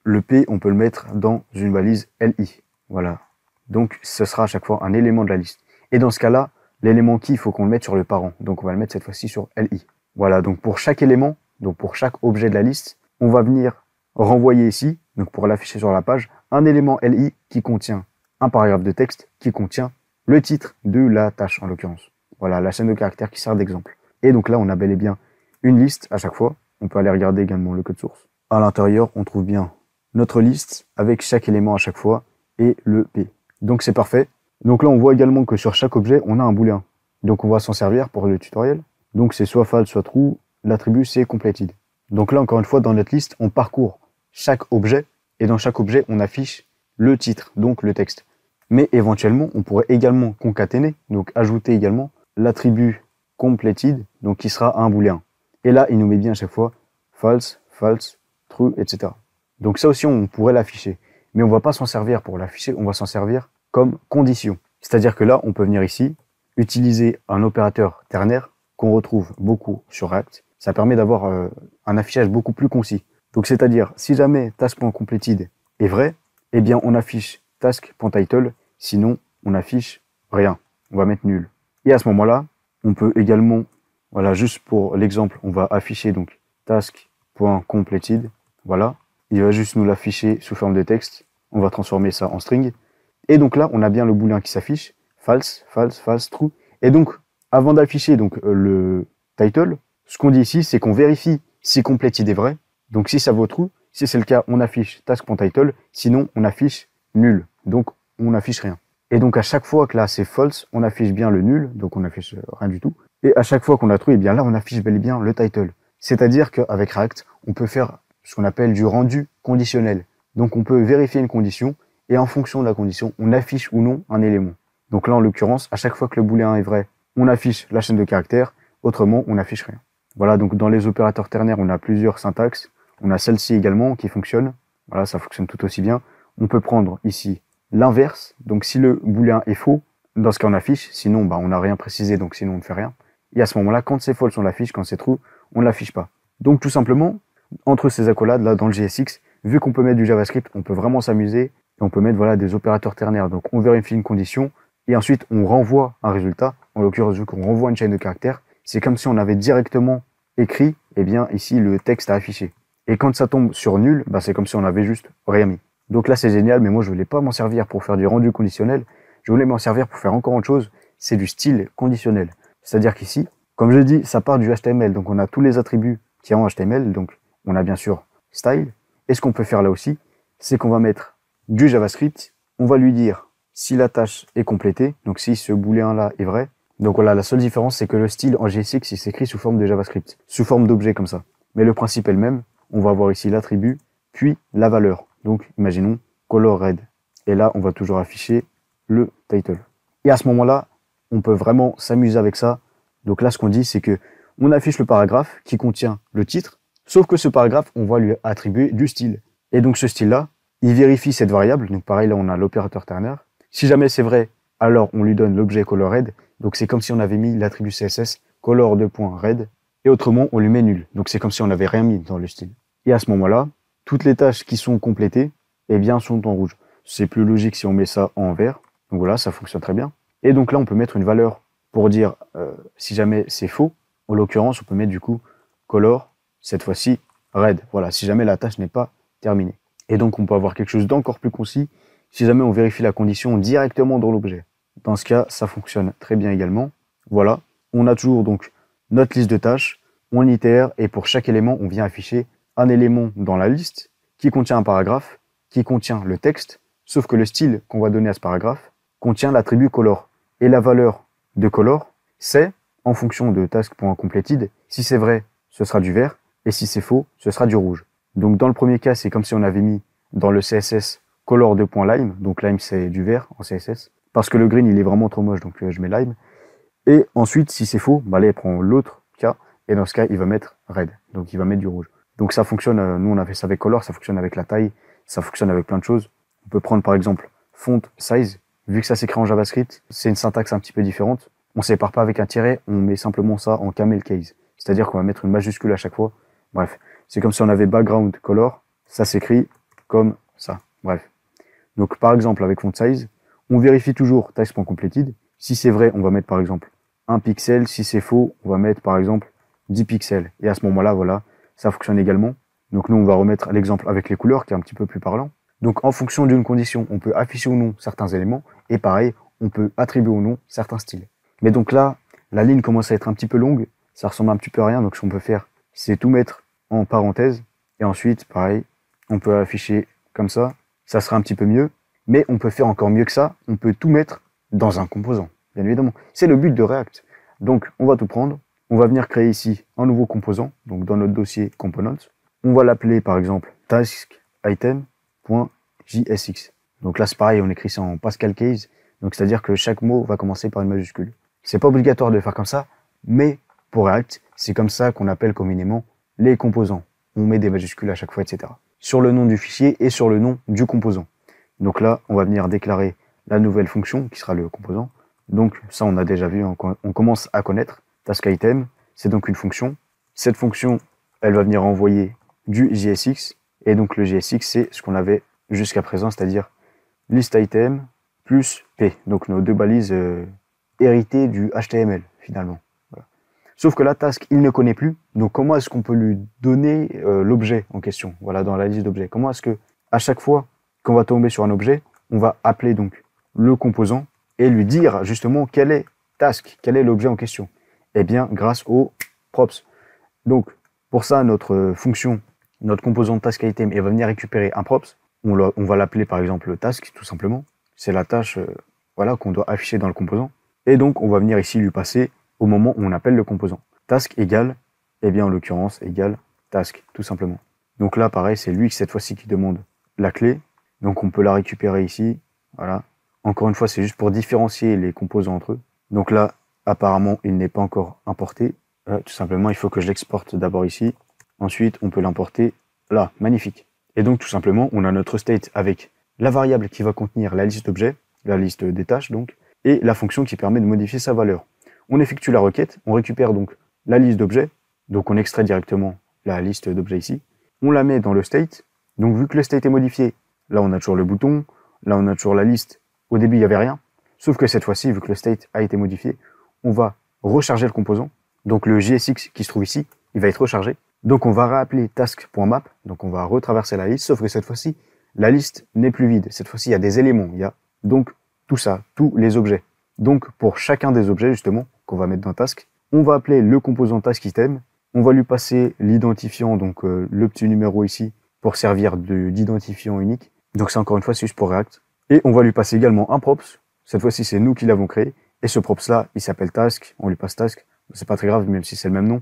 le P, on peut le mettre dans une valise LI. Voilà. Donc, ce sera à chaque fois un élément de la liste. Et dans ce cas-là, l'élément qui, il faut qu'on le mette sur le parent. Donc, on va le mettre cette fois-ci sur LI. Voilà. Donc, pour chaque élément, donc pour chaque objet de la liste, on va venir renvoyer ici, donc pour l'afficher sur la page, un élément LI qui contient un paragraphe de texte qui contient le titre de la tâche, en l'occurrence. Voilà, la chaîne de caractères qui sert d'exemple. Et donc là, on a bel et bien une liste à chaque fois. On peut aller regarder également le code source. À l'intérieur, on trouve bien notre liste avec chaque élément à chaque fois et le P. Donc c'est parfait. Donc là, on voit également que sur chaque objet, on a un booléen. Donc on va s'en servir pour le tutoriel. Donc c'est soit false, soit true. L'attribut, c'est completed. Donc là, encore une fois, dans notre liste, on parcourt chaque objet. Et dans chaque objet, on affiche le titre, donc le texte. Mais éventuellement, on pourrait également concaténer, donc ajouter également l'attribut completed, donc qui sera un booléen. Et là, il nous met bien à chaque fois false, false, true, etc. Donc ça aussi, on pourrait l'afficher. Mais on ne va pas s'en servir pour l'afficher, on va s'en servir comme condition. C'est-à-dire que là, on peut venir ici, utiliser un opérateur ternaire qu'on retrouve beaucoup sur React. Ça permet d'avoir un affichage beaucoup plus concis. Donc c'est-à-dire, si jamais task.completed est vrai, eh bien on affiche task.title, sinon on affiche rien. On va mettre nul. Et à ce moment-là, on peut également, voilà, juste pour l'exemple, on va afficher donc task.completed. Voilà, il va juste nous l'afficher sous forme de texte. On va transformer ça en string. Et donc là, on a bien le booléen qui s'affiche, false, false, false, true. Et donc, avant d'afficher donc le title, ce qu'on dit ici, c'est qu'on vérifie si completed est vrai. Donc si ça vaut true, si c'est le cas, on affiche task.title, sinon on affiche nul. Donc on n'affiche rien. Et donc à chaque fois que là c'est false, on affiche bien le nul, donc on n'affiche rien du tout. Et à chaque fois qu'on a true, eh bien là on affiche bel et bien le title. C'est-à-dire qu'avec React, on peut faire ce qu'on appelle du rendu conditionnel. Donc on peut vérifier une condition, et en fonction de la condition, on affiche ou non un élément. Donc là en l'occurrence, à chaque fois que le booléen est vrai, on affiche la chaîne de caractères, autrement on n'affiche rien. Voilà, donc dans les opérateurs ternaires, on a plusieurs syntaxes. On a celle-ci également qui fonctionne. Voilà, ça fonctionne tout aussi bien. On peut prendre ici l'inverse. Donc si le booléen est faux, dans ce cas on affiche. Sinon, bah, on n'a rien précisé, donc sinon on ne fait rien. Et à ce moment-là, quand c'est false, on l'affiche. Quand c'est true, on ne l'affiche pas. Donc tout simplement, entre ces accolades, là dans le JSX, vu qu'on peut mettre du JavaScript, on peut vraiment s'amuser. Et on peut mettre voilà, des opérateurs ternaires. Donc on vérifie une condition. Et ensuite, on renvoie un résultat. En l'occurrence, vu qu'on renvoie une chaîne de caractères, c'est comme si on avait directement écrit, eh bien ici, le texte à afficher. Et quand ça tombe sur nul, bah, c'est comme si on avait juste rien mis. Donc là, c'est génial, mais moi, je voulais pas m'en servir pour faire du rendu conditionnel. Je voulais m'en servir pour faire encore autre chose. C'est du style conditionnel. C'est-à-dire qu'ici, comme je dis, ça part du HTML. Donc, on a tous les attributs qui ont HTML. Donc, on a bien sûr style. Et ce qu'on peut faire là aussi, c'est qu'on va mettre du JavaScript. On va lui dire si la tâche est complétée. Donc, si ce booléen-là est vrai. Donc voilà, la seule différence, c'est que le style en JSX, il s'écrit sous forme de JavaScript. Sous forme d'objet comme ça. Mais le principe est le même. On va avoir ici l'attribut, puis la valeur. Donc, imaginons color red. Et là, on va toujours afficher le title. Et à ce moment-là, on peut vraiment s'amuser avec ça. Donc là, ce qu'on dit, c'est que on affiche le paragraphe qui contient le titre, sauf que ce paragraphe, on va lui attribuer du style. Et donc, ce style-là, il vérifie cette variable. Donc, pareil, là, on a l'opérateur ternaire. Si jamais c'est vrai, alors on lui donne l'objet color red. Donc, c'est comme si on avait mis l'attribut CSS color2.red. Et autrement, on lui met nul. Donc, c'est comme si on n'avait rien mis dans le style. Et à ce moment-là, toutes les tâches qui sont complétées, eh bien, sont en rouge. C'est plus logique si on met ça en vert. Donc voilà, ça fonctionne très bien. Et donc là, on peut mettre une valeur pour dire si jamais c'est faux. En l'occurrence, on peut mettre du coup color, cette fois-ci red. Voilà, si jamais la tâche n'est pas terminée. Et donc, on peut avoir quelque chose d'encore plus concis si jamais on vérifie la condition directement dans l'objet. Dans ce cas, ça fonctionne très bien également. Voilà, on a toujours donc notre liste de tâches, on itère et pour chaque élément, on vient afficher un élément dans la liste qui contient un paragraphe, qui contient le texte, sauf que le style qu'on va donner à ce paragraphe contient l'attribut color. Et la valeur de color, c'est, en fonction de task.completed, si c'est vrai, ce sera du vert, et si c'est faux, ce sera du rouge. Donc dans le premier cas, c'est comme si on avait mis dans le CSS color2.lime, donc lime c'est du vert en CSS, parce que le green il est vraiment trop moche, donc je mets lime. Et ensuite, si c'est faux, bah là il prend l'autre cas, et dans ce cas, il va mettre red, donc il va mettre du rouge. Donc ça fonctionne, nous on a fait ça avec color, ça fonctionne avec la taille, ça fonctionne avec plein de choses. On peut prendre par exemple font size, vu que ça s'écrit en JavaScript, c'est une syntaxe un petit peu différente. On sépare pas avec un tiret, on met simplement ça en camel case. C'est-à-dire qu'on va mettre une majuscule à chaque fois. Bref, c'est comme si on avait background color, ça s'écrit comme ça. Bref. Donc par exemple avec font size, on vérifie toujours task.completed. Si c'est vrai, on va mettre par exemple 1 pixel. Si c'est faux, on va mettre par exemple 10 pixels. Et à ce moment-là, voilà, ça fonctionne également. Donc nous, on va remettre l'exemple avec les couleurs qui est un petit peu plus parlant. Donc en fonction d'une condition, on peut afficher ou non certains éléments. Et pareil, on peut attribuer ou non certains styles. Mais donc là, la ligne commence à être un petit peu longue. Ça ressemble un petit peu à rien. Donc ce qu'on peut faire, c'est tout mettre en parenthèse. Et ensuite, pareil, on peut afficher comme ça. Ça sera un petit peu mieux. Mais on peut faire encore mieux que ça. On peut tout mettre dans un composant, bien évidemment. C'est le but de React. Donc on va tout prendre. On va venir créer ici un nouveau composant. Donc dans notre dossier components. On va l'appeler par exemple task item.jsx. Donc là c'est pareil, on écrit ça en Pascal case. Donc c'est-à-dire que chaque mot va commencer par une majuscule. C'est pas obligatoire de le faire comme ça, mais pour React, c'est comme ça qu'on appelle communément les composants. On met des majuscules à chaque fois, etc. Sur le nom du fichier et sur le nom du composant. Donc là, on va venir déclarer la nouvelle fonction qui sera le composant. Donc ça, on a déjà vu, on commence à connaître. Task item, c'est donc une fonction. Cette fonction, elle va venir envoyer du JSX. Et donc le JSX, c'est ce qu'on avait jusqu'à présent, c'est-à-dire list item plus P. Donc nos deux balises héritées du HTML, finalement. Voilà. Sauf que la task, il ne connaît plus. Donc comment est-ce qu'on peut lui donner l'objet en question, voilà, dans la liste d'objets. Comment est-ce que à chaque fois qu'on va tomber sur un objet, on va appeler donc le composant et lui dire justement quel est task, quel est l'objet en question. Eh bien, grâce aux props. Donc, pour ça, notre fonction, notre composant task item, elle va venir récupérer un props. On va l'appeler par exemple task, tout simplement. C'est la tâche voilà, qu'on doit afficher dans le composant. Et donc, on va venir ici lui passer au moment où on appelle le composant. Task égale, eh bien en l'occurrence, égale task, tout simplement. Donc là, pareil, c'est lui cette fois-ci qui demande la clé. Donc on peut la récupérer ici. Voilà. Encore une fois, c'est juste pour différencier les composants entre eux. Donc là, apparemment, il n'est pas encore importé. Tout simplement, il faut que je l'exporte d'abord ici. Ensuite, on peut l'importer là. Magnifique. Et donc, tout simplement, on a notre state avec la variable qui va contenir la liste d'objets, la liste des tâches, donc, et la fonction qui permet de modifier sa valeur. On effectue la requête, on récupère donc la liste d'objets. Donc, on extrait directement la liste d'objets ici. On la met dans le state. Donc, vu que le state est modifié, là, on a toujours le bouton. Là, on a toujours la liste. Au début, il n'y avait rien. Sauf que cette fois-ci, vu que le state a été modifié, on va recharger le composant. Donc le JSX qui se trouve ici, il va être rechargé. Donc on va réappeler task.map. Donc on va retraverser la liste, sauf que cette fois-ci, la liste n'est plus vide. Cette fois-ci, il y a des éléments. Il y a donc tout ça, tous les objets. Donc pour chacun des objets, justement, qu'on va mettre dans task, on va appeler le composant task item. On va lui passer l'identifiant, donc le petit numéro ici, pour servir d'identifiant unique. Donc c'est encore une fois, c'est juste pour React. Et on va lui passer également un props. Cette fois-ci, c'est nous qui l'avons créé. Et ce props-là, il s'appelle task. On lui passe task. C'est pas très grave, même si c'est le même nom.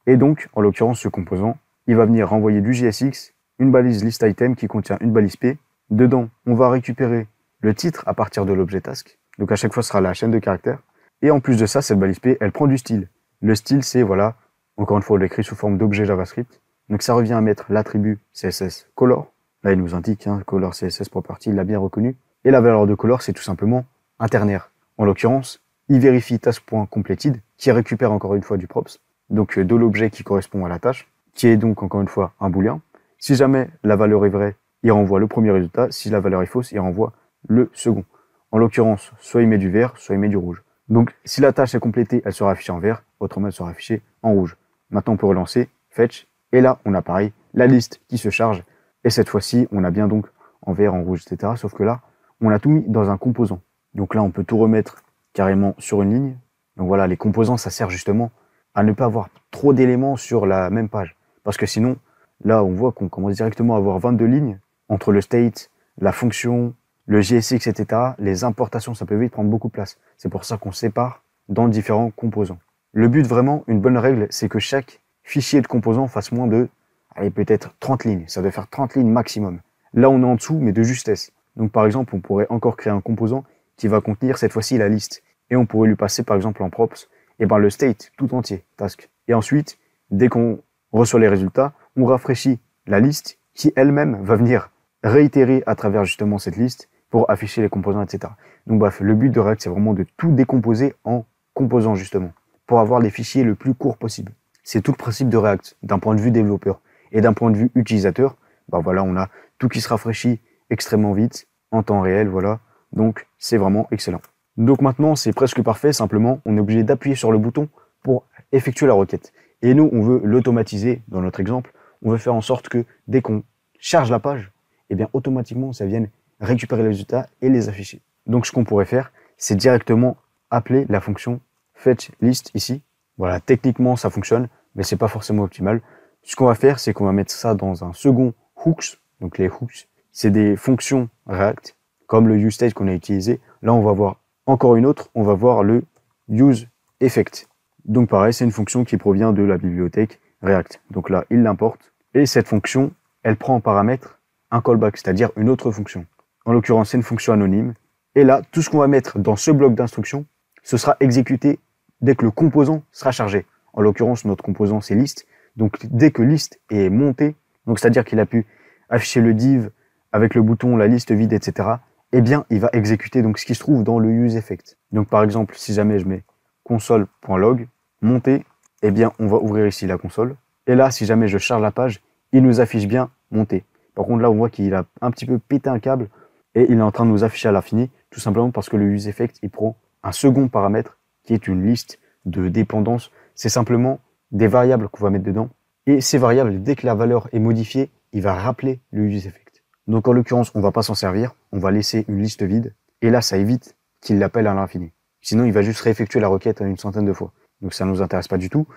Et donc, en l'occurrence, ce composant, il va venir renvoyer du JSX, une balise list item qui contient une balise P. Dedans, on va récupérer le titre à partir de l'objet task. Donc à chaque fois, ce sera la chaîne de caractères. Et en plus de ça, cette balise P, elle prend du style. Le style, c'est, voilà, encore une fois, on l'écrit sous forme d'objet JavaScript. Donc ça revient à mettre l'attribut CSS color. Là, il nous indique, color CSS property, il l'a bien reconnu. Et la valeur de color, c'est tout simplement un ternaire. En l'occurrence, il vérifie task.completed, qui récupère encore une fois du props, donc de l'objet qui correspond à la tâche, qui est donc encore une fois un booléen. Si jamais la valeur est vraie, il renvoie le premier résultat. Si la valeur est fausse, il renvoie le second. En l'occurrence, soit il met du vert, soit il met du rouge. Donc si la tâche est complétée, elle sera affichée en vert, autrement elle sera affichée en rouge. Maintenant on peut relancer, fetch, et là on a pareil, la liste qui se charge, et cette fois-ci on a bien donc en vert, en rouge, etc. Sauf que là, on a tout mis dans un composant. Donc là on peut tout remettre carrément sur une ligne. Donc voilà, les composants, ça sert justement à ne pas avoir trop d'éléments sur la même page. Parce que sinon, là, on voit qu'on commence directement à avoir 22 lignes entre le state, la fonction, le JSX, etc. Les importations, ça peut vite prendre beaucoup de place. C'est pour ça qu'on sépare dans différents composants. Le but, vraiment, une bonne règle, c'est que chaque fichier de composant fasse moins de, allez, peut-être 30 lignes. Ça doit faire 30 lignes maximum. Là, on est en dessous, mais de justesse. Donc, par exemple, on pourrait encore créer un composant qui va contenir cette fois-ci la liste. Et on pourrait lui passer par exemple en props et ben, le state tout entier, task. Et ensuite, dès qu'on reçoit les résultats, on rafraîchit la liste qui elle-même va venir réitérer à travers justement cette liste pour afficher les composants, etc. Donc bref, le but de React, c'est vraiment de tout décomposer en composants justement, pour avoir les fichiers le plus courts possible. C'est tout le principe de React, d'un point de vue développeur. Et d'un point de vue utilisateur, bah voilà, on a tout qui se rafraîchit extrêmement vite, en temps réel, voilà. Donc, c'est vraiment excellent. Donc maintenant, c'est presque parfait, simplement, on est obligé d'appuyer sur le bouton pour effectuer la requête. Et nous, on veut l'automatiser, dans notre exemple, on veut faire en sorte que dès qu'on charge la page, eh bien, automatiquement, ça vienne récupérer les résultats et les afficher. Donc, ce qu'on pourrait faire, c'est directement appeler la fonction fetchList ici. Voilà, techniquement, ça fonctionne, mais c'est pas forcément optimal. Ce qu'on va faire, c'est qu'on va mettre ça dans un second hooks. Donc, les hooks, c'est des fonctions React, comme le useState qu'on a utilisé. Là, on va voir encore une autre, on va voir le useEffect. Donc, pareil, c'est une fonction qui provient de la bibliothèque React. Donc là, il l'importe. Et cette fonction, elle prend en paramètre un callback, c'est-à-dire une autre fonction. En l'occurrence, c'est une fonction anonyme. Et là, tout ce qu'on va mettre dans ce bloc d'instructions, ce sera exécuté dès que le composant sera chargé. En l'occurrence, notre composant, c'est list. Donc, dès que list est monté, donc c'est-à-dire qu'il a pu afficher le div avec le bouton, la liste vide, etc., eh bien, il va exécuter donc ce qui se trouve dans le useEffect. Donc, par exemple, si jamais je mets console.log, monter, eh bien, on va ouvrir ici la console. Et là, si jamais je charge la page, il nous affiche bien monter. Par contre, là, on voit qu'il a un petit peu pété un câble et il est en train de nous afficher à l'infini, tout simplement parce que le useEffect, il prend un second paramètre qui est une liste de dépendances. C'est simplement des variables qu'on va mettre dedans. Et ces variables, dès que la valeur est modifiée, il va rappeler le useEffect. Donc, en l'occurrence, on va pas s'en servir. On va laisser une liste vide. Et là, ça évite qu'il l'appelle à l'infini. Sinon, il va juste réeffectuer la requête une centaine de fois. Donc, ça ne nous intéresse pas du tout.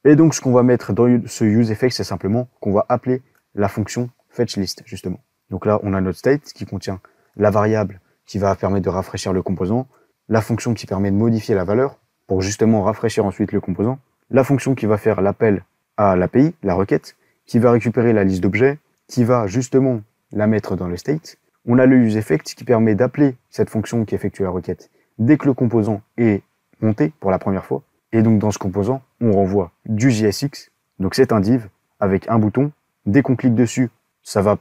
Et donc, ce qu'on va mettre dans ce useEffect, c'est simplement qu'on va appeler la fonction fetchList, justement. Donc là, on a notre state qui contient la variable qui va permettre de rafraîchir le composant, la fonction qui permet de modifier la valeur pour justement rafraîchir ensuite le composant, la fonction qui va faire l'appel à l'API, la requête, qui va récupérer la liste d'objets, qui va justement la mettre dans le state. On a le useEffect qui permet d'appeler cette fonction qui effectue la requête dès que le composant est monté pour la première fois. Et donc dans ce composant, on renvoie du JSX, donc c'est un div avec un bouton. Dès qu'on clique dessus, ça va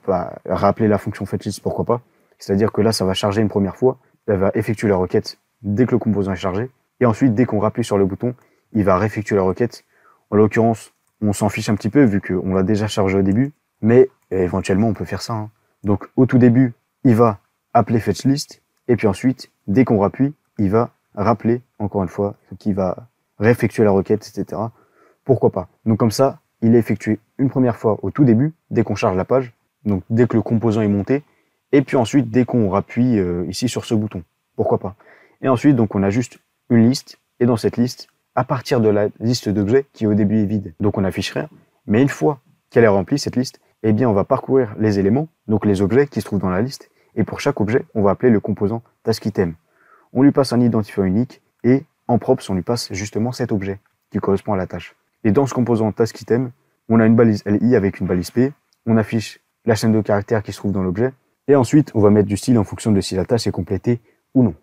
rappeler la fonction fetchList, pourquoi pas. C'est-à-dire que là, ça va charger une première fois, elle va effectuer la requête dès que le composant est chargé. Et ensuite, dès qu'on rappuie sur le bouton, il va réeffectuer la requête. En l'occurrence, on s'en fiche un petit peu vu qu'on l'a déjà chargé au début, mais éventuellement, on peut faire ça. Hein. Donc au tout début, il va appeler fetchList, et puis ensuite, dès qu'on rappuie, il va rappeler, encore une fois, qu'il va réeffectuer la requête, etc. Pourquoi pas. Donc comme ça, il est effectué une première fois au tout début, dès qu'on charge la page, donc dès que le composant est monté, et puis ensuite dès qu'on rappuie ici sur ce bouton. Pourquoi pas. Et ensuite, donc on a juste une liste, et dans cette liste, à partir de la liste d'objets qui au début est vide, donc on n'affiche rien, mais une fois qu'elle est remplie, cette liste, eh bien on va parcourir les éléments, donc les objets qui se trouvent dans la liste, et pour chaque objet, on va appeler le composant taskItem. On lui passe un identifiant unique, et en props, on lui passe justement cet objet qui correspond à la tâche. Et dans ce composant taskItem, on a une balise LI avec une balise P, on affiche la chaîne de caractères qui se trouve dans l'objet, et ensuite, on va mettre du style en fonction de si la tâche est complétée ou non.